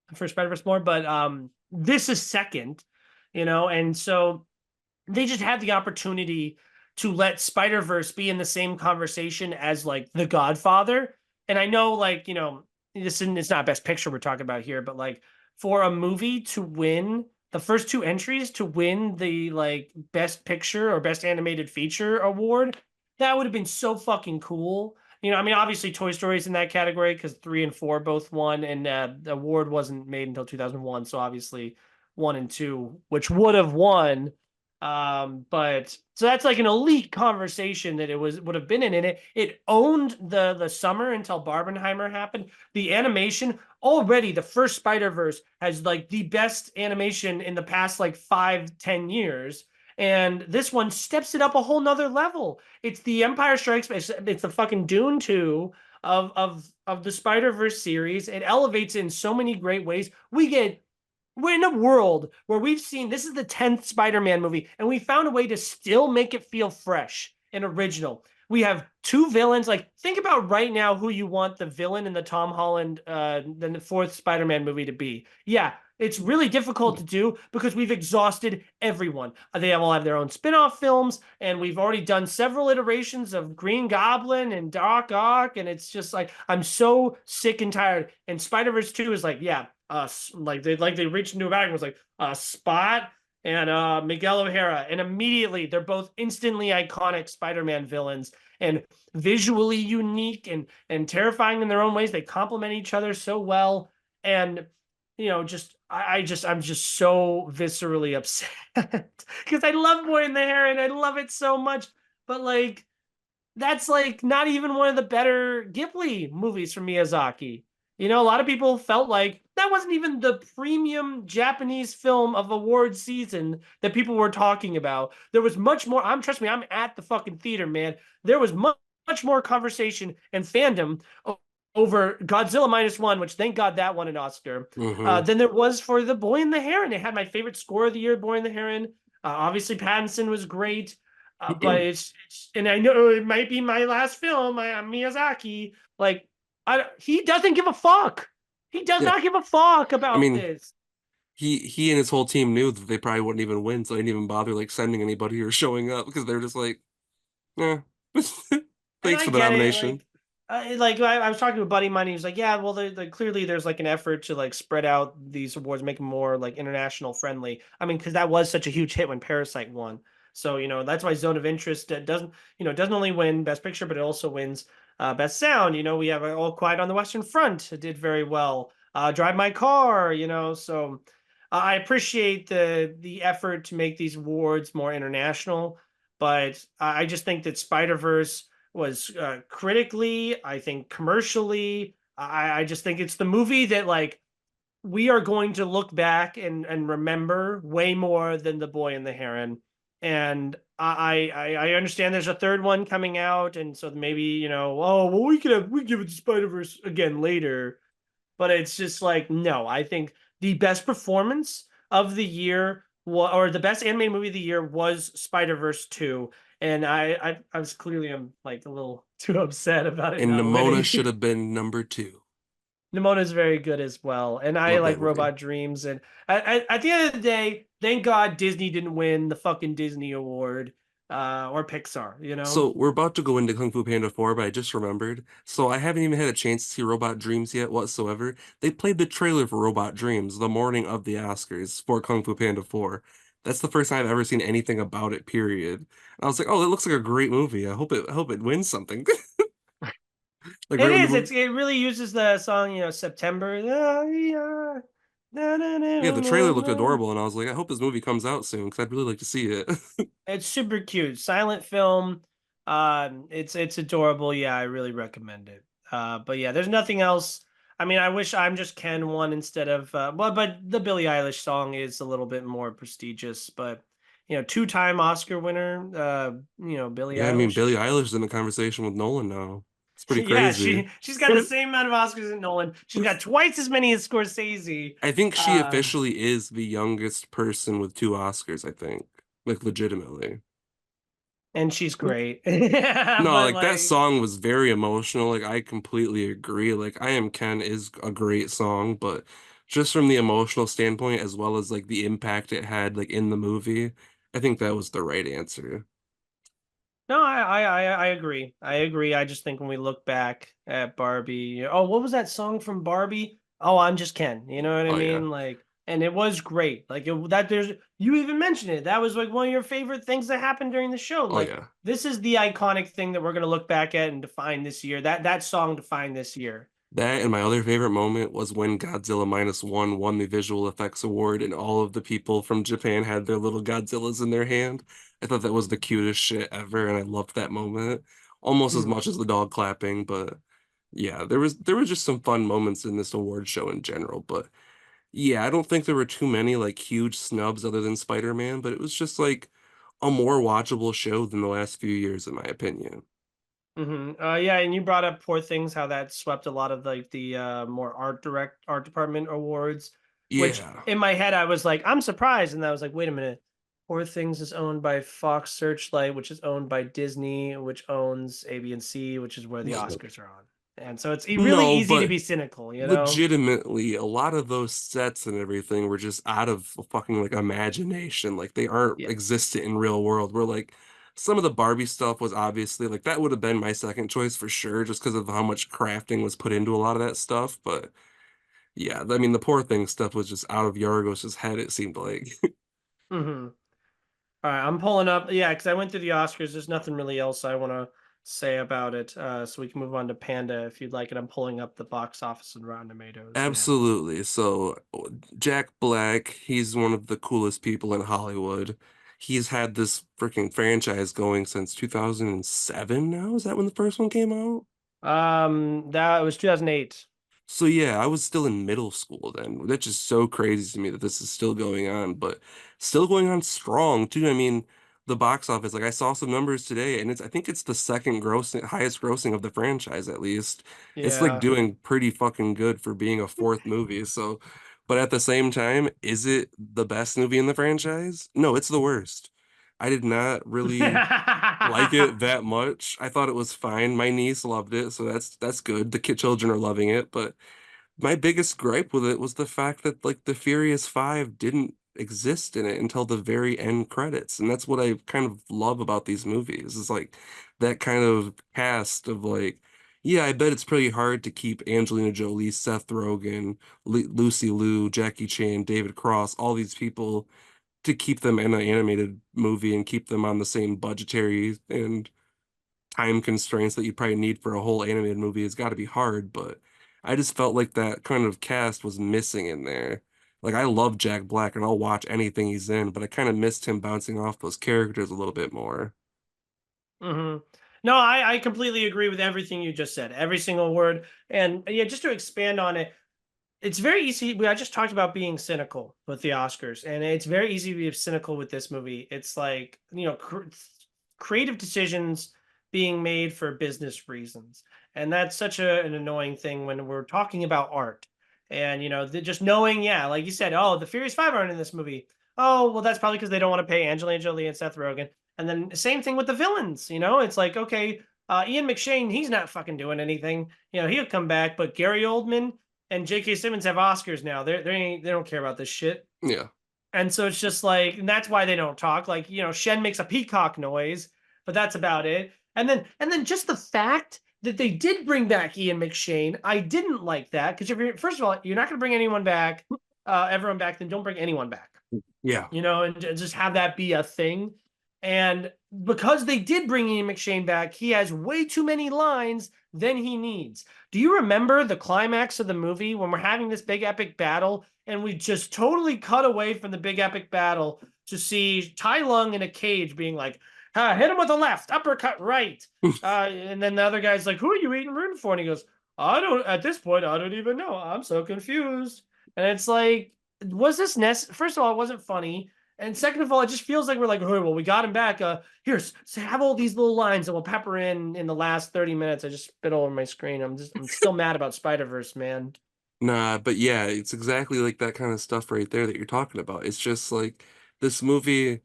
the first Spider-Verse more, but this is second, and so they just had the opportunity to let Spider-Verse be in the same conversation as like The Godfather. And I know like, this is it's not best picture we're talking about here, but like for a movie to win the first two entries to win the like best picture or best animated feature award, that would have been so fucking cool. I mean, obviously Toy Story's in that category because 3 and 4 both won, and the award wasn't made until 2001. So obviously 1 and 2, which would have won, but so that's like an elite conversation that it would have been in, and it owned the summer until Barbenheimer happened. The animation already, the first Spider-Verse has like the best animation in the past like 5-10 years. And this one steps it up a whole nother level. It's the Empire Strikes Back. It's the fucking Dune 2 of the Spider-Verse series. It elevates it in so many great ways. We're in a world where we've seen this is the 10th Spider-Man movie, and we found a way to still make it feel fresh and original. We have two villains. Like, think about right now who you want the villain in the Tom Holland, the fourth Spider-Man movie to be. Yeah, it's really difficult to do because we've exhausted everyone. They all have their own spin-off films, and we've already done several iterations of Green Goblin and Doc Ock, and it's just like I'm so sick and tired. And Spider-Verse 2 is like, yeah, like they reached into a bag and was like Spot and Miguel O'Hara, and immediately they're both instantly iconic Spider-Man villains and visually unique and terrifying in their own ways. They complement each other so well, and just I'm just so viscerally upset because I love Boy in the Hair and I love it so much, but like that's like not even one of the better Ghibli movies from Miyazaki. A lot of people felt like that wasn't even the premium Japanese film of award season that people were talking about. There was much more. Trust me, I'm at the fucking theater, man. There was much more conversation and fandom over Godzilla minus one, which thank God that won an Oscar, Hmm. than there was for The Boy and the Heron. It had my favorite score of the year, Boy and the Heron. Obviously, Pattinson was great. But and I know it might be my last film. I'm Miyazaki. Like, he doesn't give a fuck. He does Yeah. not give a fuck I about mean, this. he and his whole team knew that they probably wouldn't even win, so they didn't even bother like sending anybody or showing up because they were just like, yeah. And Thanks I for the get it. nomination. I was talking to a buddy of mine. He was like, "Yeah, well, clearly there's like an effort to like spread out these awards, make them more like international friendly. I mean, because that was such a huge hit when Parasite won. So that's why Zone of Interest doesn't only win Best Picture, but it also wins Best Sound. We have All Quiet on the Western Front. It did very well. Drive My Car. So I appreciate the effort to make these awards more international, but I just think that Spider Verse was critically, I think commercially. I just think it's the movie that like we are going to look back and remember way more than The Boy and the Heron. And I understand there's a third one coming out, and so maybe oh well we give it to Spider Verse again later, but it's just like no. I think the best performance of the year or the best animated movie of the year was Spider-Verse 2, and I was clearly I'm like a little too upset about it And not Nimona winning. should have been number two. Nimona is very good as well, and I Love that like movie. Robot Dreams. And at the end of the day, thank God Disney didn't win the fucking Disney award, or Pixar. So we're about to go into Kung Fu Panda 4, but I just remembered. So I haven't even had a chance to see Robot Dreams yet whatsoever. They played the trailer for Robot Dreams the morning of the Oscars for Kung Fu Panda 4. That's the first time I've ever seen anything about it, period. And I was like, oh, that looks like a great movie. I hope it wins something. Like It right when the is. movie, It really uses the song, September. yeah, the trailer looked adorable, and I was like, I hope this movie comes out soon because I'd really like to see it. It's super cute. Silent film. It's adorable. Yeah, I really recommend it. But yeah, there's nothing else. I mean, I wish I'm Just Ken won instead of but the Billie Eilish song is a little bit more prestigious, but two-time Oscar winner, Billie Yeah, I mean, Eilish. Billie Eilish is in the conversation with Nolan now. It's pretty Yeah, crazy. she's got the same amount of Oscars as Nolan. She's got twice as many as Scorsese. I think she Uh, officially is the youngest person with two Oscars, I think. Like legitimately. and she's great. Yeah, No, but like that like song was very emotional. Like I completely agree. Like I Am Ken is a great song, but just from the emotional standpoint as well as like the impact it had like in the movie, I think that was the right answer. No, I agree. I agree. I just think when we look back at Barbie, oh, what was that song from Barbie? Oh, I'm Just Ken. You know what I Oh yeah. mean? Like, and it was great. Like that. There's you even mentioned it. That was like one of your favorite things that happened during the show. Oh Like yeah. this is the iconic thing that we're gonna look back at and define this year. That song defined this year. That and my other favorite moment was when Godzilla Minus One won the visual effects award and all of the people from Japan had their little Godzillas in their hand. I thought that was the cutest shit ever, and I loved that moment almost as Mhm. much as the dog clapping. But yeah, there was just some fun moments in this award show in general. But yeah, I don't think there were too many like huge snubs other than Spider-Man, but it was just like a more watchable show than the last few years, in my opinion. Yeah, and you brought up Poor Things, how that swept a lot of like the more art department awards, which Yeah. in my head I was like, I'm surprised, and I was like, wait a minute. Poor Things is owned by Fox Searchlight, which is owned by Disney, which owns ABC, which is where the Oscars are on. And so it's really No, easy to but be cynical, you know? legitimately, a lot of those sets and everything were just out of fucking like imagination. Like they aren't Yeah. existent in real world. Where like some of the Barbie stuff was obviously like that would have been my second choice for sure, just because of how much crafting was put into a lot of that stuff. But yeah, I mean the Poor Thing stuff was just out of Yorgos's head, it seemed like. Hmm. All right, I'm pulling up. Yeah, because I went through the Oscars. There's nothing really else I want to say about it. So we can move on to Panda if you'd like it. I'm pulling up the box office and Rotten Tomatoes now. Absolutely. So Jack Black, he's one of the coolest people in Hollywood. He's had this freaking franchise going since 2007 now. Is that when the first one came out? That was 2008. So yeah, I was still in middle school then. That's just so crazy to me that this is still going on, but still going on strong too. I mean, the box office, like I saw some numbers today, and I think it's the second highest grossing of the franchise at least. It's like Yeah. doing pretty fucking good for being a fourth movie. So, but at the same time, is it the best movie in the franchise? No, it's the worst. I did not really like it that much. I thought it was fine. My niece loved it, so that's good. The kid children are loving it, but my biggest gripe with it was the fact that like the Furious Five didn't exist in it until the very end credits. And that's what I kind of love about these movies is like that kind of cast of like, yeah, I bet it's pretty hard to keep Angelina Jolie, Seth Rogen, Lucy Liu, Jackie Chan, David Cross, all these people to keep them in an animated movie and keep them on the same budgetary and time constraints that you probably need for a whole animated movie has got to be hard, but I just felt like that kind of cast was missing in there. Like I love Jack Black and I'll watch anything he's in, but I kind of missed him bouncing off those characters a little bit more. Hmm. No, I completely agree with everything you just said, every single word. And yeah, just to expand on it, it's very easy. I just talked about being cynical with the Oscars, and it's very easy to be cynical with this movie. It's like, creative decisions being made for business reasons. And that's such an annoying thing when we're talking about art. And, just knowing, yeah, like you said, oh, the Furious Five aren't in this movie. Oh, well, that's probably because they don't want to pay Angelina Jolie and Seth Rogen. And then same thing with the villains, it's like, okay, Ian McShane, he's not fucking doing anything. He'll come back, but Gary Oldman and J.K. Simmons have Oscars now. They don't care about this shit. Yeah. And so it's just like, and that's why they don't talk. Like, Shen makes a peacock noise, but that's about it. And then just the fact that they did bring back Ian McShane, I didn't like that because if you're first of all, you're not going to bring anyone back, everyone back, then don't bring anyone back, Yeah. and just have that be a thing. And because they did bring Ian McShane back, he has way too many lines than he needs. Do you remember the climax of the movie when we're having this big epic battle and we just totally cut away from the big epic battle to see Tai Lung in a cage being like, hit him with the left, uppercut right. And then the other guy's like, who are you eating rooting for? And he goes, at this point, I don't even know. I'm so confused. And it's like, was this First of all, it wasn't funny. And second of all, it just feels like we're like, oh, well, we got him back. Here's so have all these little lines that we'll pepper in the last 30 minutes. I just spit all over my screen. I'm still mad about Spider-Verse, man. Nah, but yeah, it's exactly like that kind of stuff right there that you're talking about. It's just like this movie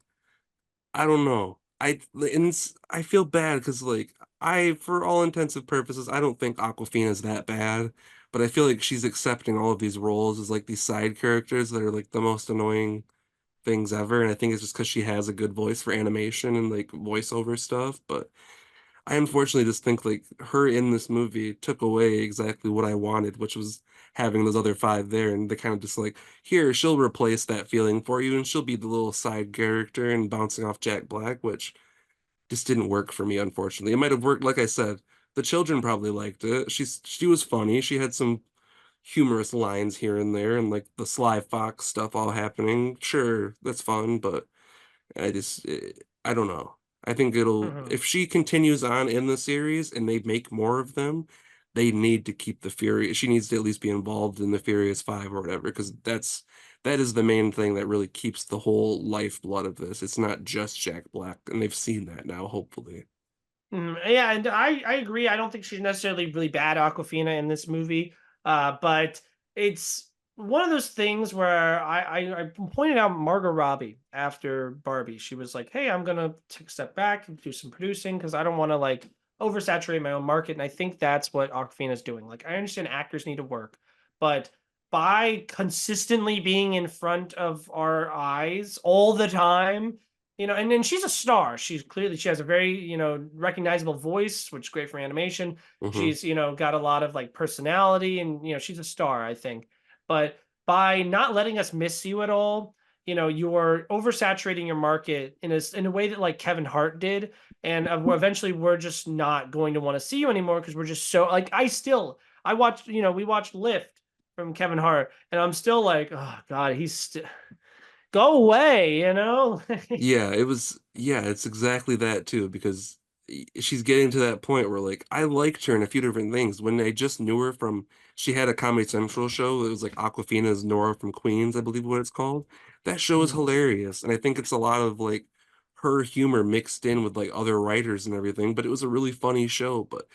I don't know. I feel bad because like for all intensive purposes, I don't think Aquafina is that bad, but I feel like she's accepting all of these roles as like these side characters that are like the most annoying things ever, and I think it's just because she has a good voice for animation and like voiceover stuff. But I unfortunately just think like her in this movie took away exactly what I wanted, which was having those other five there, and they kind of just like, here, she'll replace that feeling for you, and she'll be the little side character and bouncing off Jack Black, which just didn't work for me, unfortunately. It might have worked, like I said, the children probably liked it. She was funny. She had some humorous lines here and there, and like the Sly Fox stuff all happening. Sure, that's fun, but I don't know. I think Mhm. if she continues on in the series and they make more of them, they need to keep the Fury. She needs to at least be involved in the Furious Five or whatever, because that is the main thing that really keeps the whole lifeblood of this. It's not just Jack Black, and they've seen that now, hopefully. Yeah, and I agree. I don't think she's necessarily really bad Aquafina in this movie. But it's one of those things where I pointed out Margot Robbie after Barbie. She was like, "Hey, I'm gonna take a step back and do some producing because I don't want to like oversaturate my own market." And I think that's what Awkwafina is doing. Like, I understand actors need to work, but by consistently being in front of our eyes all the time, and then she's a star. She has a very recognizable voice, which is great for animation. Hmm. She's got a lot of like personality, and she's a star, I think. But by not letting us miss you at all, you're oversaturating your market in a way that like Kevin Hart did, and eventually we're just not going to want to see you anymore because we're just so like I watched we watched Lift from Kevin Hart, and I'm still like, oh God, go away. Yeah, yeah, it's exactly that too, because she's getting to that point where like I liked her in a few different things. When I just knew her from, she had a Comedy Central show. It was like Aquafina's Nora from Queens, I believe what it's called. That show is Mhm. hilarious. And I think it's a lot of like her humor mixed in with like other writers and everything, but it was a really funny show. But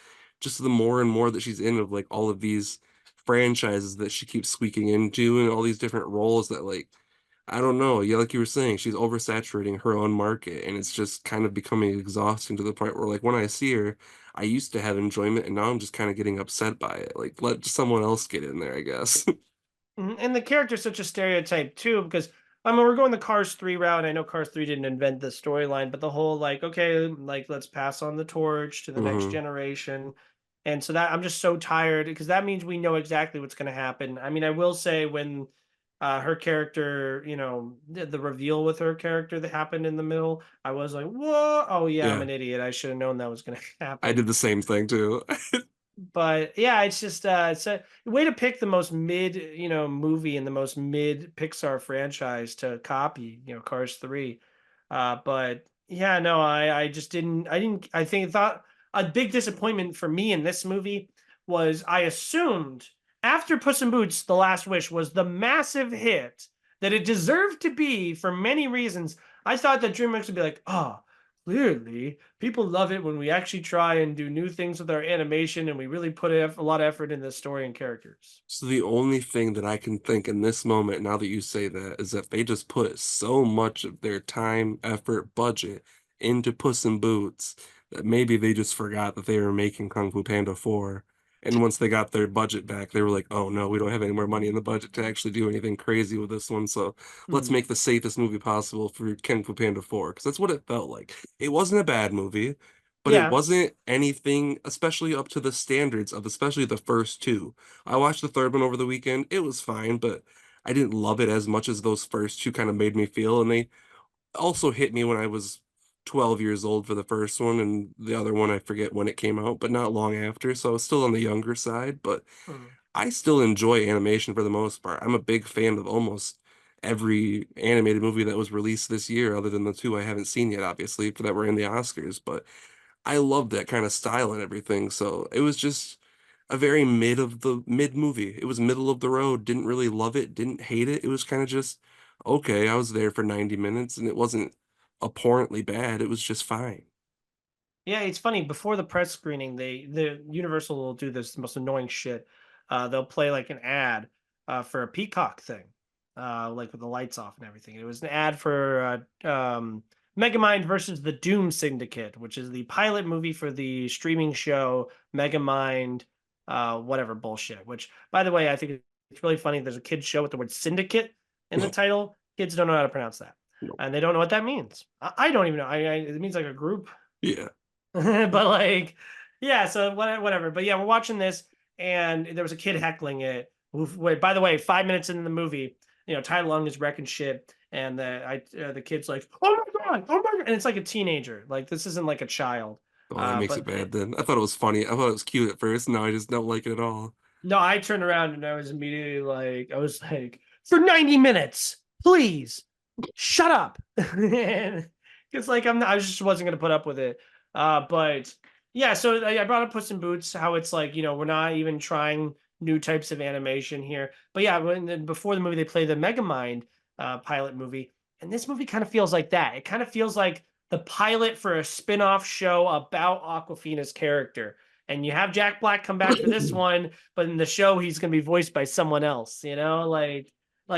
just the more and more that she's in of like all of these franchises that she keeps squeaking into and all these different roles that like I don't know. Yeah, like you were saying, she's oversaturating her own market, and it's just kind of becoming exhausting to the point where, like, when I see her, I used to have enjoyment, and now I'm just kind of getting upset by it. Like, let someone else get in there, I guess. And the character's such a stereotype too, because I mean we're going the Cars 3 route. I know Cars 3 didn't invent the storyline, but the whole like, okay, like let's pass on the torch to the next Hmm. generation. And so that I'm just so tired because that means we know exactly what's going to happen. I mean, I will say when her character, the reveal with her character that happened in the middle, I was like, whoa, oh yeah, I'm Yeah, an idiot. I should have known that was going to I happen. did the same thing too. But yeah, it's just it's a way to pick the most mid, movie and the most mid Pixar franchise to copy, Cars 3. But yeah, no, I just didn't I think thought a big disappointment for me in this movie was I assumed after Puss in Boots: The Last Wish was the massive hit that it deserved to be for many reasons. I thought that DreamWorks would be like, oh, clearly people love it when we actually try and do new things with our animation and we really put a lot of effort in the story and characters. So the only thing that I can think in this moment, now that you say that, is that they just put so much of their time, effort, budget into Puss in Boots that maybe they just forgot that they were making Kung Fu Panda 4. And once they got their budget back, they were like, oh no, we don't have any more money in the budget to actually do anything crazy with this one. So let's Hmm. make the safest movie possible for Kung Fu Panda 4. Because that's what it felt like. It wasn't a bad movie, but it Yeah. wasn't anything, especially up to the standards of especially the first two. I watched the third one over the weekend. It was fine, but I didn't love it as much as those first two kind of made me feel. And they also hit me when I was 12 years old for the first one, and the other one I forget when it came out, but not long after. So I was still on the younger side, but Hmm. I still enjoy animation for the most part. I'm a big fan of almost every animated movie that was released this year, other than the two I haven't seen yet, obviously, for that were in the Oscars. But I love that kind of style and everything. So it was just a very mid movie. It was middle of the road. Didn't really love it, didn't hate it. It was kind of just okay. I was there for 90 minutes and it wasn't abhorrently bad. It was just fine. Yeah, it's funny. Before the press screening, the Universal will do this most annoying shit. They'll play like an ad for a Peacock thing, like with the lights off and everything. It was an ad for Megamind versus the Doom Syndicate, which is the pilot movie for the streaming show Megamind, whatever bullshit. Which, by the way, I think it's really funny. There's a kids show with the word syndicate in the title. Kids don't know how to pronounce that, No. and they don't know what that means. I don't even know. It means like a group. Yeah. But like, yeah, so whatever. But yeah, we're watching this, and there was a kid heckling it. Wait, by the way, 5 minutes into the movie, Tai Lung is wrecking shit, and the kid's like, "Oh my god, oh my god," and it's like a teenager. Like this isn't like a child. Oh, that makes it But bad then. I thought it was funny. I thought it was cute at first. Now I just don't like it at all. no, I turned around and I was immediately like, I was like, for 90 minutes, please shut up. Because like I just wasn't gonna put up with it. But yeah, so I brought up Puss in Boots, how it's like, we're not even trying new types of animation here. But yeah, before the movie, they play the Megamind pilot movie. And this movie kind of feels like that. It kind of feels like the pilot for a spin-off show about Aquafina's character. and you have Jack Black come back for this one, but in the show he's going to be voiced by someone else, you know, like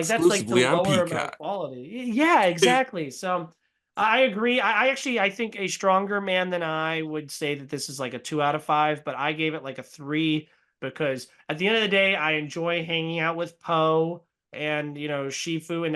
that's like to Exclusively on lower about Peacock. quality. Yeah, exactly. So I agree. I actually I think a stronger man than I would say that this is like a 2 out of 5, but I gave it like a 3 because at the end of the day, I enjoy hanging out with Poe and Shifu, and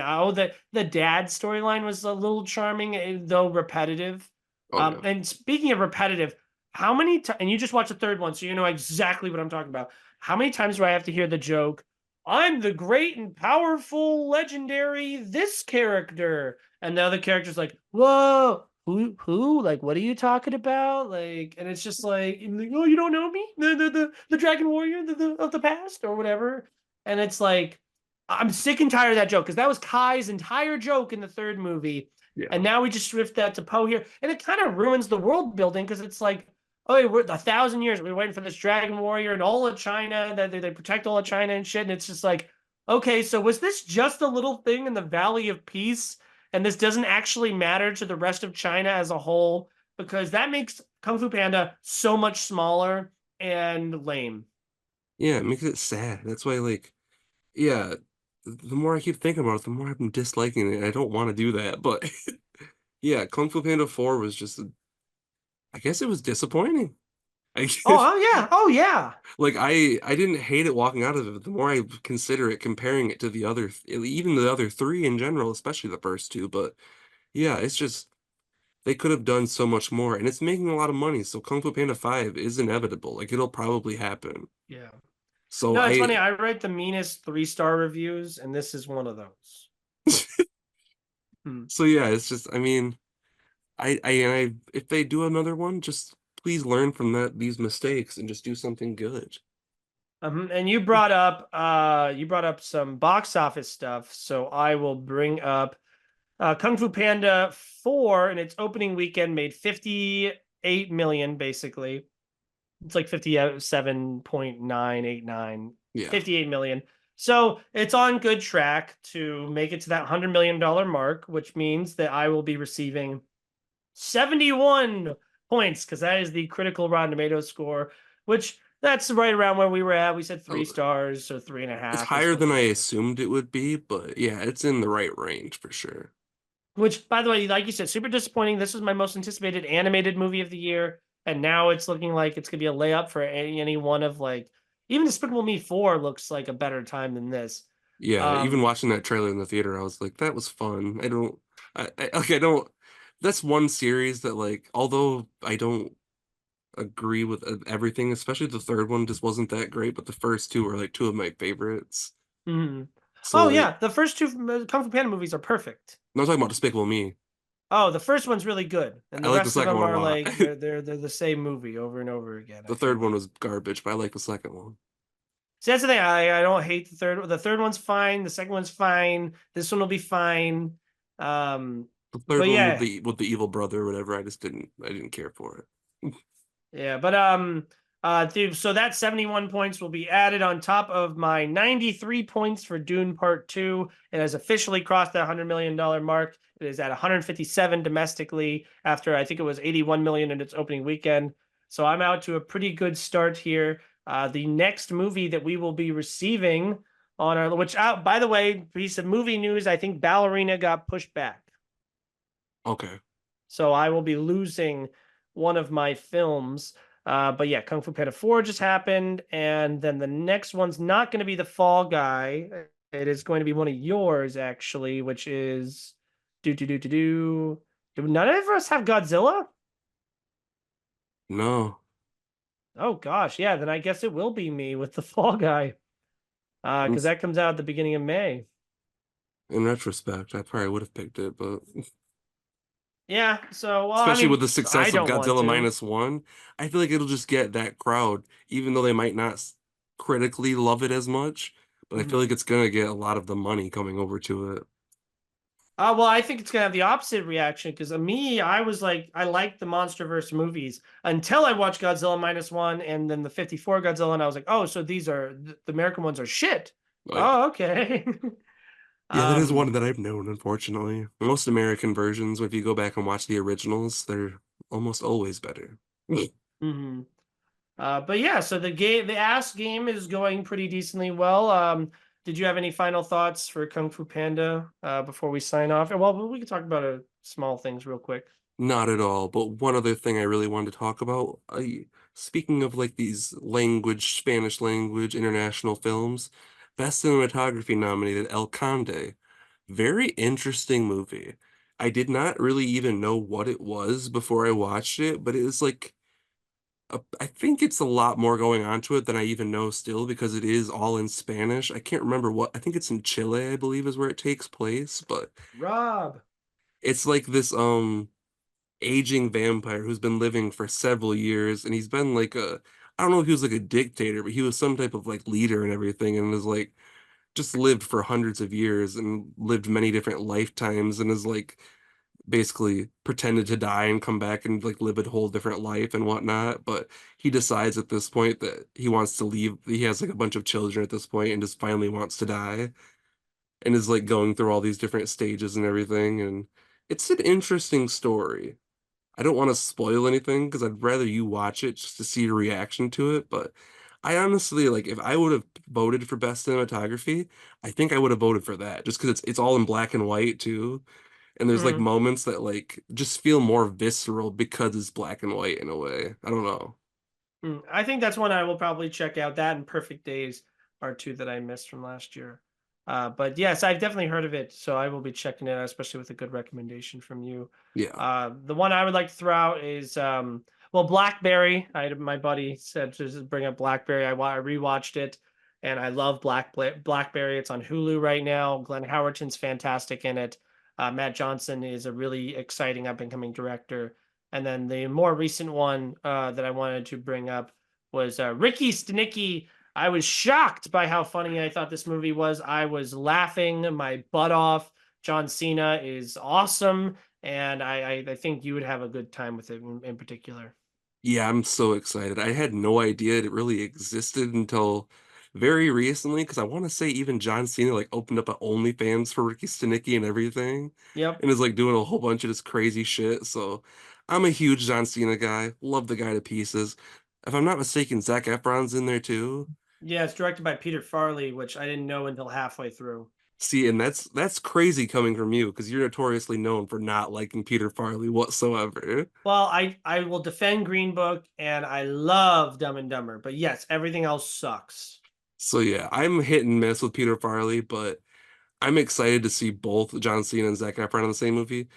the dad storyline was a little charming, though repetitive. Oh yeah. And speaking of repetitive, how many times, and you just watched the third one, so you know exactly what I'm talking about. How many times do I have to hear the joke, I'm the great and powerful, legendary this character? And the other character's like, whoa, who? Like, what are you talking about? Like, and it's just like, oh, you don't know me? The Dragon Warrior of the past or whatever. And it's like, I'm sick and tired of that joke because that was Kai's entire joke in the third movie. Yeah. And now we just shift that to Poe here. And it kind of ruins the world building because it's like, oh, we're 1,000 years. We're waiting for this Dragon Warrior and all of China. That they protect all of China and shit. And it's just like, okay, so was this just a little thing in the Valley of Peace? And this doesn't actually matter to the rest of China as a whole? Because that makes Kung Fu Panda so much smaller and lame. Yeah, it makes it sad. That's why, like, yeah, the more I keep thinking about it, the more I'm disliking it. I don't want to do that, but yeah, Kung Fu Panda 4 was just, I guess it was disappointing. I guess, Oh, oh yeah. Oh yeah. like, I didn't hate it walking out of it, but the more I consider it, comparing it to the other, even the other three in general, especially the first two, but yeah, it's just, they could have done so much more, and it's making a lot of money, so Kung Fu Panda 5 is inevitable. Like, it'll probably happen. Yeah. So No, it's funny. I, I write the meanest 3-star reviews, and this is one of those. Hmm. so yeah, it's just, I mean, if they do another one, just please learn from these mistakes and just do something good. And you brought up some box office stuff, so I will bring up Kung Fu Panda 4 in its opening weekend made 58 million basically. It's like 57.989, Yeah. 58 million. So it's on good track to make it to that $100 million mark, which means that I will be receiving 71 points because that is the critical Rotten Tomatoes score, which that's right around where we were at. We said Oh, 3 stars, so three and a it's half is higher what than we I were. assumed it would be, but yeah, it's in the right range for sure. Which, by the way, like you said, super disappointing. This was my most anticipated animated movie of the year, and now it's looking like it's gonna be a layup for any one of like even Despicable Me 4 looks like a better time than this. Yeah, even Um, watching that trailer in the theater, I was like, that was fun. I don't, that's one series that like, although I don't agree with everything, especially the third one just wasn't that great, but the first two are like two of my favorites. mhm. So Oh like, yeah, the first two Kung Fu Panda movies are perfect. no, I'm talking about Despicable Me. Oh, the first one's really good, and I the like the rest of second them one a are lot. like they're the same movie over and over again. The I feel third one like. was garbage, but I like the second one. So that's the thing. I don't hate the third. The third one's fine. The second one's fine. This one will be fine. The third But one with yeah, the evil brother or whatever, I didn't care for it. yeah. But dude, so that 71 points will be added on top of my 93 points for Dune Part Two. It has officially crossed that $100 million mark. It is at 157 domestically after I think it was 81 million in its opening weekend. So I'm out to a pretty good start here. The next movie that we will be receiving on our, which out by the way, piece of movie news, I think Ballerina got pushed back. Okay. So I will be losing one of my films. But yeah, Kung Fu Panda 4 just happened. And then the next one's not going to be The Fall Guy. It is going to be one of yours, actually, which is. Do none of us have Godzilla? No. Oh gosh, yeah, then I guess it will be me with The Fall Guy. Because In that comes out at the beginning of May. in retrospect, I probably would have picked it, but Yeah, so well, I especially with mean, the I success of don't want Godzilla to. minus one, I feel like it'll just get that crowd, even though they might not critically love it as much, but I feel Mhm. like it's gonna get a lot of the money coming over to it. Well, I think it's gonna have the opposite reaction because me, I was like, I liked the MonsterVerse movies until I watched Godzilla minus one and then the 54 Godzilla, and I was like, oh, so these are the American ones are shit. Like, Oh, okay. yeah, that is um, one that I've known, unfortunately. Most American versions, if you go back and watch the originals, they're almost always better. mhm. But yeah, so the Ask game is going pretty decently well. Did you have any final thoughts for Kung Fu Panda before we sign off? Well, we can talk about small things real quick. Not at all, but one other thing I really wanted to talk about, speaking of like these language, Spanish language, international films, Best Cinematography nominated El Conde. Very interesting movie. I did not really even know what it was before I watched it, but it is like I think it's a lot more going on to it than I even know still because it is all in Spanish. I can't remember what, I think it's in Chile, I believe is where it takes place, but Rob. it's like this aging vampire who's been living for several years and he's been like a I don't know if he was like a dictator, but he was some type of like leader and everything and was like just lived for hundreds of years and lived many different lifetimes and is like basically pretended to die and come back and like live a whole different life and whatnot. But he decides at this point that he wants to leave. He has like a bunch of children at this point and just finally wants to die and is like going through all these different stages and everything. And it's an interesting story. I don't want to spoil anything because I'd rather you watch it just to see your reaction to it. But I honestly like if I would have voted for best cinematography, I think I would have voted for that just because it's all in black and white too. And there's like Mhm. moments that like just feel more visceral because it's black and white in a way. I don't know. I think that's one I will probably check out. That and Perfect Days are two that I missed from last year. But yes, I've definitely heard of it, so I will be checking it out, especially with a good recommendation from you. Yeah. The one I would like to throw out is well, Blackberry. My buddy said to just bring up Blackberry. I rewatched it, and I love Blackberry. It's on Hulu right now. Glenn Howerton's fantastic in it. Matt Johnson is a really exciting up and coming director. And then the more recent one that I wanted to bring up was Ricky Stenicki. I was shocked by how funny I thought this movie was. I was laughing my butt off. John Cena is awesome, and I think you would have a good time with it in particular. Yeah, I'm so excited. I had no idea it really existed until very recently because I want to say even John Cena like opened up an OnlyFans for Ricky Stenicki and everything Yep. and is like doing a whole bunch of this crazy shit. So I'm a huge John Cena guy. Love the guy to pieces. If I'm not mistaken, Zac Efron's in there too. Yeah, it's directed by Peter Farley, which I didn't know until halfway through. See, and that's crazy coming from you because you're notoriously known for not liking Peter Farley whatsoever. Well, I will defend Green Book, and I love Dumb and Dumber, but yes, everything else sucks. So yeah, I'm hit and miss with Peter Farley, but I'm excited to see both John Cena and Zac Efron in the same movie.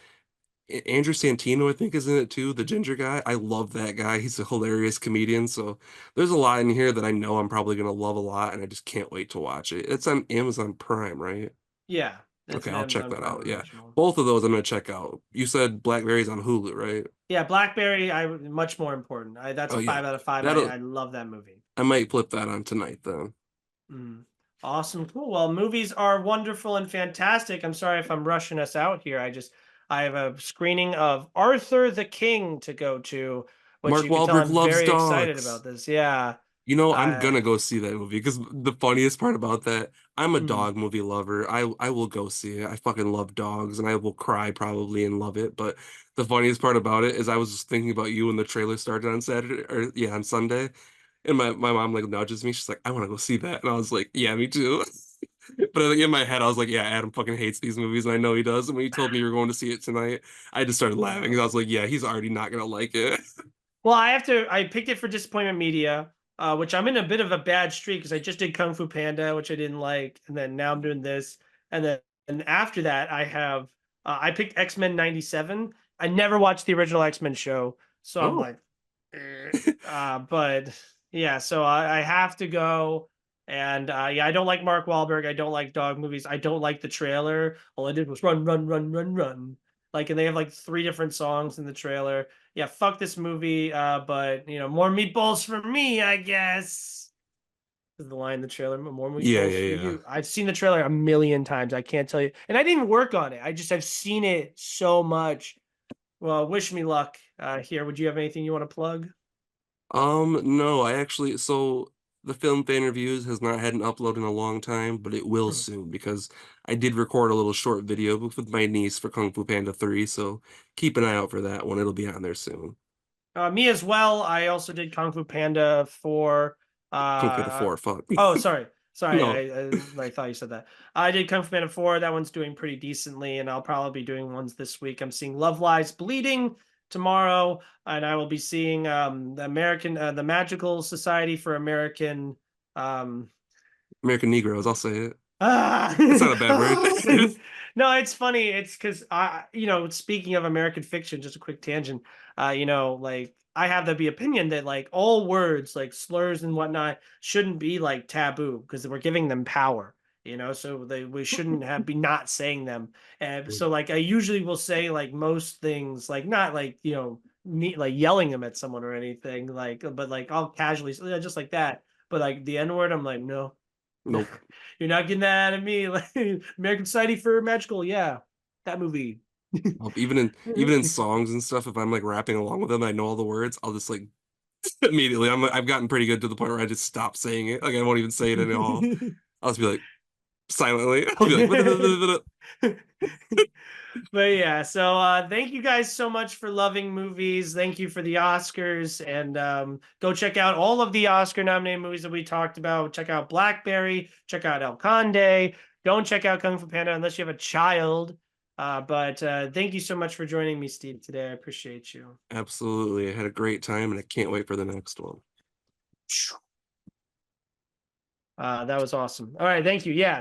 Andrew Santino, I think, is in it too, the ginger guy. I love that guy. He's a hilarious comedian. So there's a lot in here that I know I'm probably gonna love a lot, and I just can't wait to watch it. It's on Amazon Prime, right? Yeah, it's Okay, an I'll check Amazon that Prime out. Yeah. original. Both of those I'm gonna check out. You said Blackberry's on Hulu, right? Yeah, Blackberry, I much more important. That's Oh a yeah. 5 out of 5. That'll I love that movie. I might flip that on tonight then. Mm. Awesome, cool. Well, movies are wonderful and fantastic. I'm sorry if I'm rushing us out here. I have a screening of Arthur the King to go to, which Mark you can tell Wahlberg I'm loves very excited dogs. about this. Yeah. You know, I'm Uh, gonna go see that movie because the funniest part about that, I'm a mm, dog movie lover. I will go see it. I fucking love dogs and I will cry probably and love it. But the funniest part about it is I was just thinking about you when the trailer started on Saturday or yeah, on Sunday. And my mom like nudges me. She's like, I want to go see that. And I was like, yeah, me too. But in my head, I was like, yeah, Adam fucking hates these movies, and I know he does. And when you told me you were going to see it tonight, I just started laughing because I was like, yeah, he's already not gonna like it. Well, I picked it for Disappointment Media, which I'm in a bit of a bad streak because I just did Kung Fu Panda, which I didn't like, and then now I'm doing this, and then and after that I picked X-Men '97. I never watched the original X-Men show, so I'm Oh. like, but yeah, so I have to go. And yeah, I don't like Mark Wahlberg. I don't like dog movies. I don't like the trailer. All I did was run, run, run, run, run. Like, and they have like three different songs in the trailer. Yeah, fuck this movie. But more meatballs for me, I guess. Is the line in the trailer? More Yeah, meatballs yeah, for yeah. you. I've seen the trailer a million times. I can't tell you, and I didn't even work on it. I've seen it so much. Well, wish me luck here. Would you have anything you want to plug? No, I actually, so the Film Fan Reviews has not had an upload in a long time, but it will Hmm. soon because I did record a little short video with my niece for Kung Fu Panda 3, so keep an eye out for that one. It'll be on there soon. Me as well. I also did Kung Fu Panda for Kung Fu Panda uh 4, fuck. oh, sorry. Sorry, No, I thought you said that. I did Kung Fu Panda 4. That one's doing pretty decently, and I'll probably be doing ones this week. I'm seeing Love Lies Bleeding tomorrow, and I will be seeing the Magical Society for American um American Negroes, I'll say it. Ah, That's not a bad word. no, it's funny. It's because speaking of American fiction, just a quick tangent. Like I have the opinion that like all words, like slurs and whatnot, shouldn't be like taboo because we're giving them power. So we shouldn't have be not saying them. And so like I usually will say like most things, like not like like yelling them at someone or anything, like but like I'll casually just like that. But like the N word, I'm like no. Nope. You're not getting that out of me. Like American Society for Magical, yeah, that movie. Nope. Even in songs and stuff, if I'm like rapping along with them, I know all the words. I'll just like immediately. I've gotten pretty good to the point where I just stop saying it. Like I won't even say it at all. I'll just be like silently. I'll be like, But yeah, so thank you guys so much for loving movies. Thank you for the Oscars, and go check out all of the Oscar nominated movies that we talked about. Check out Blackberry, check out El Conde. Don't check out Kung Fu Panda unless you have a child. But thank you so much for joining me, Steve, today. I appreciate you. absolutely. I had a great time and I can't wait for the next one. That was awesome. All right, thank you. Yeah.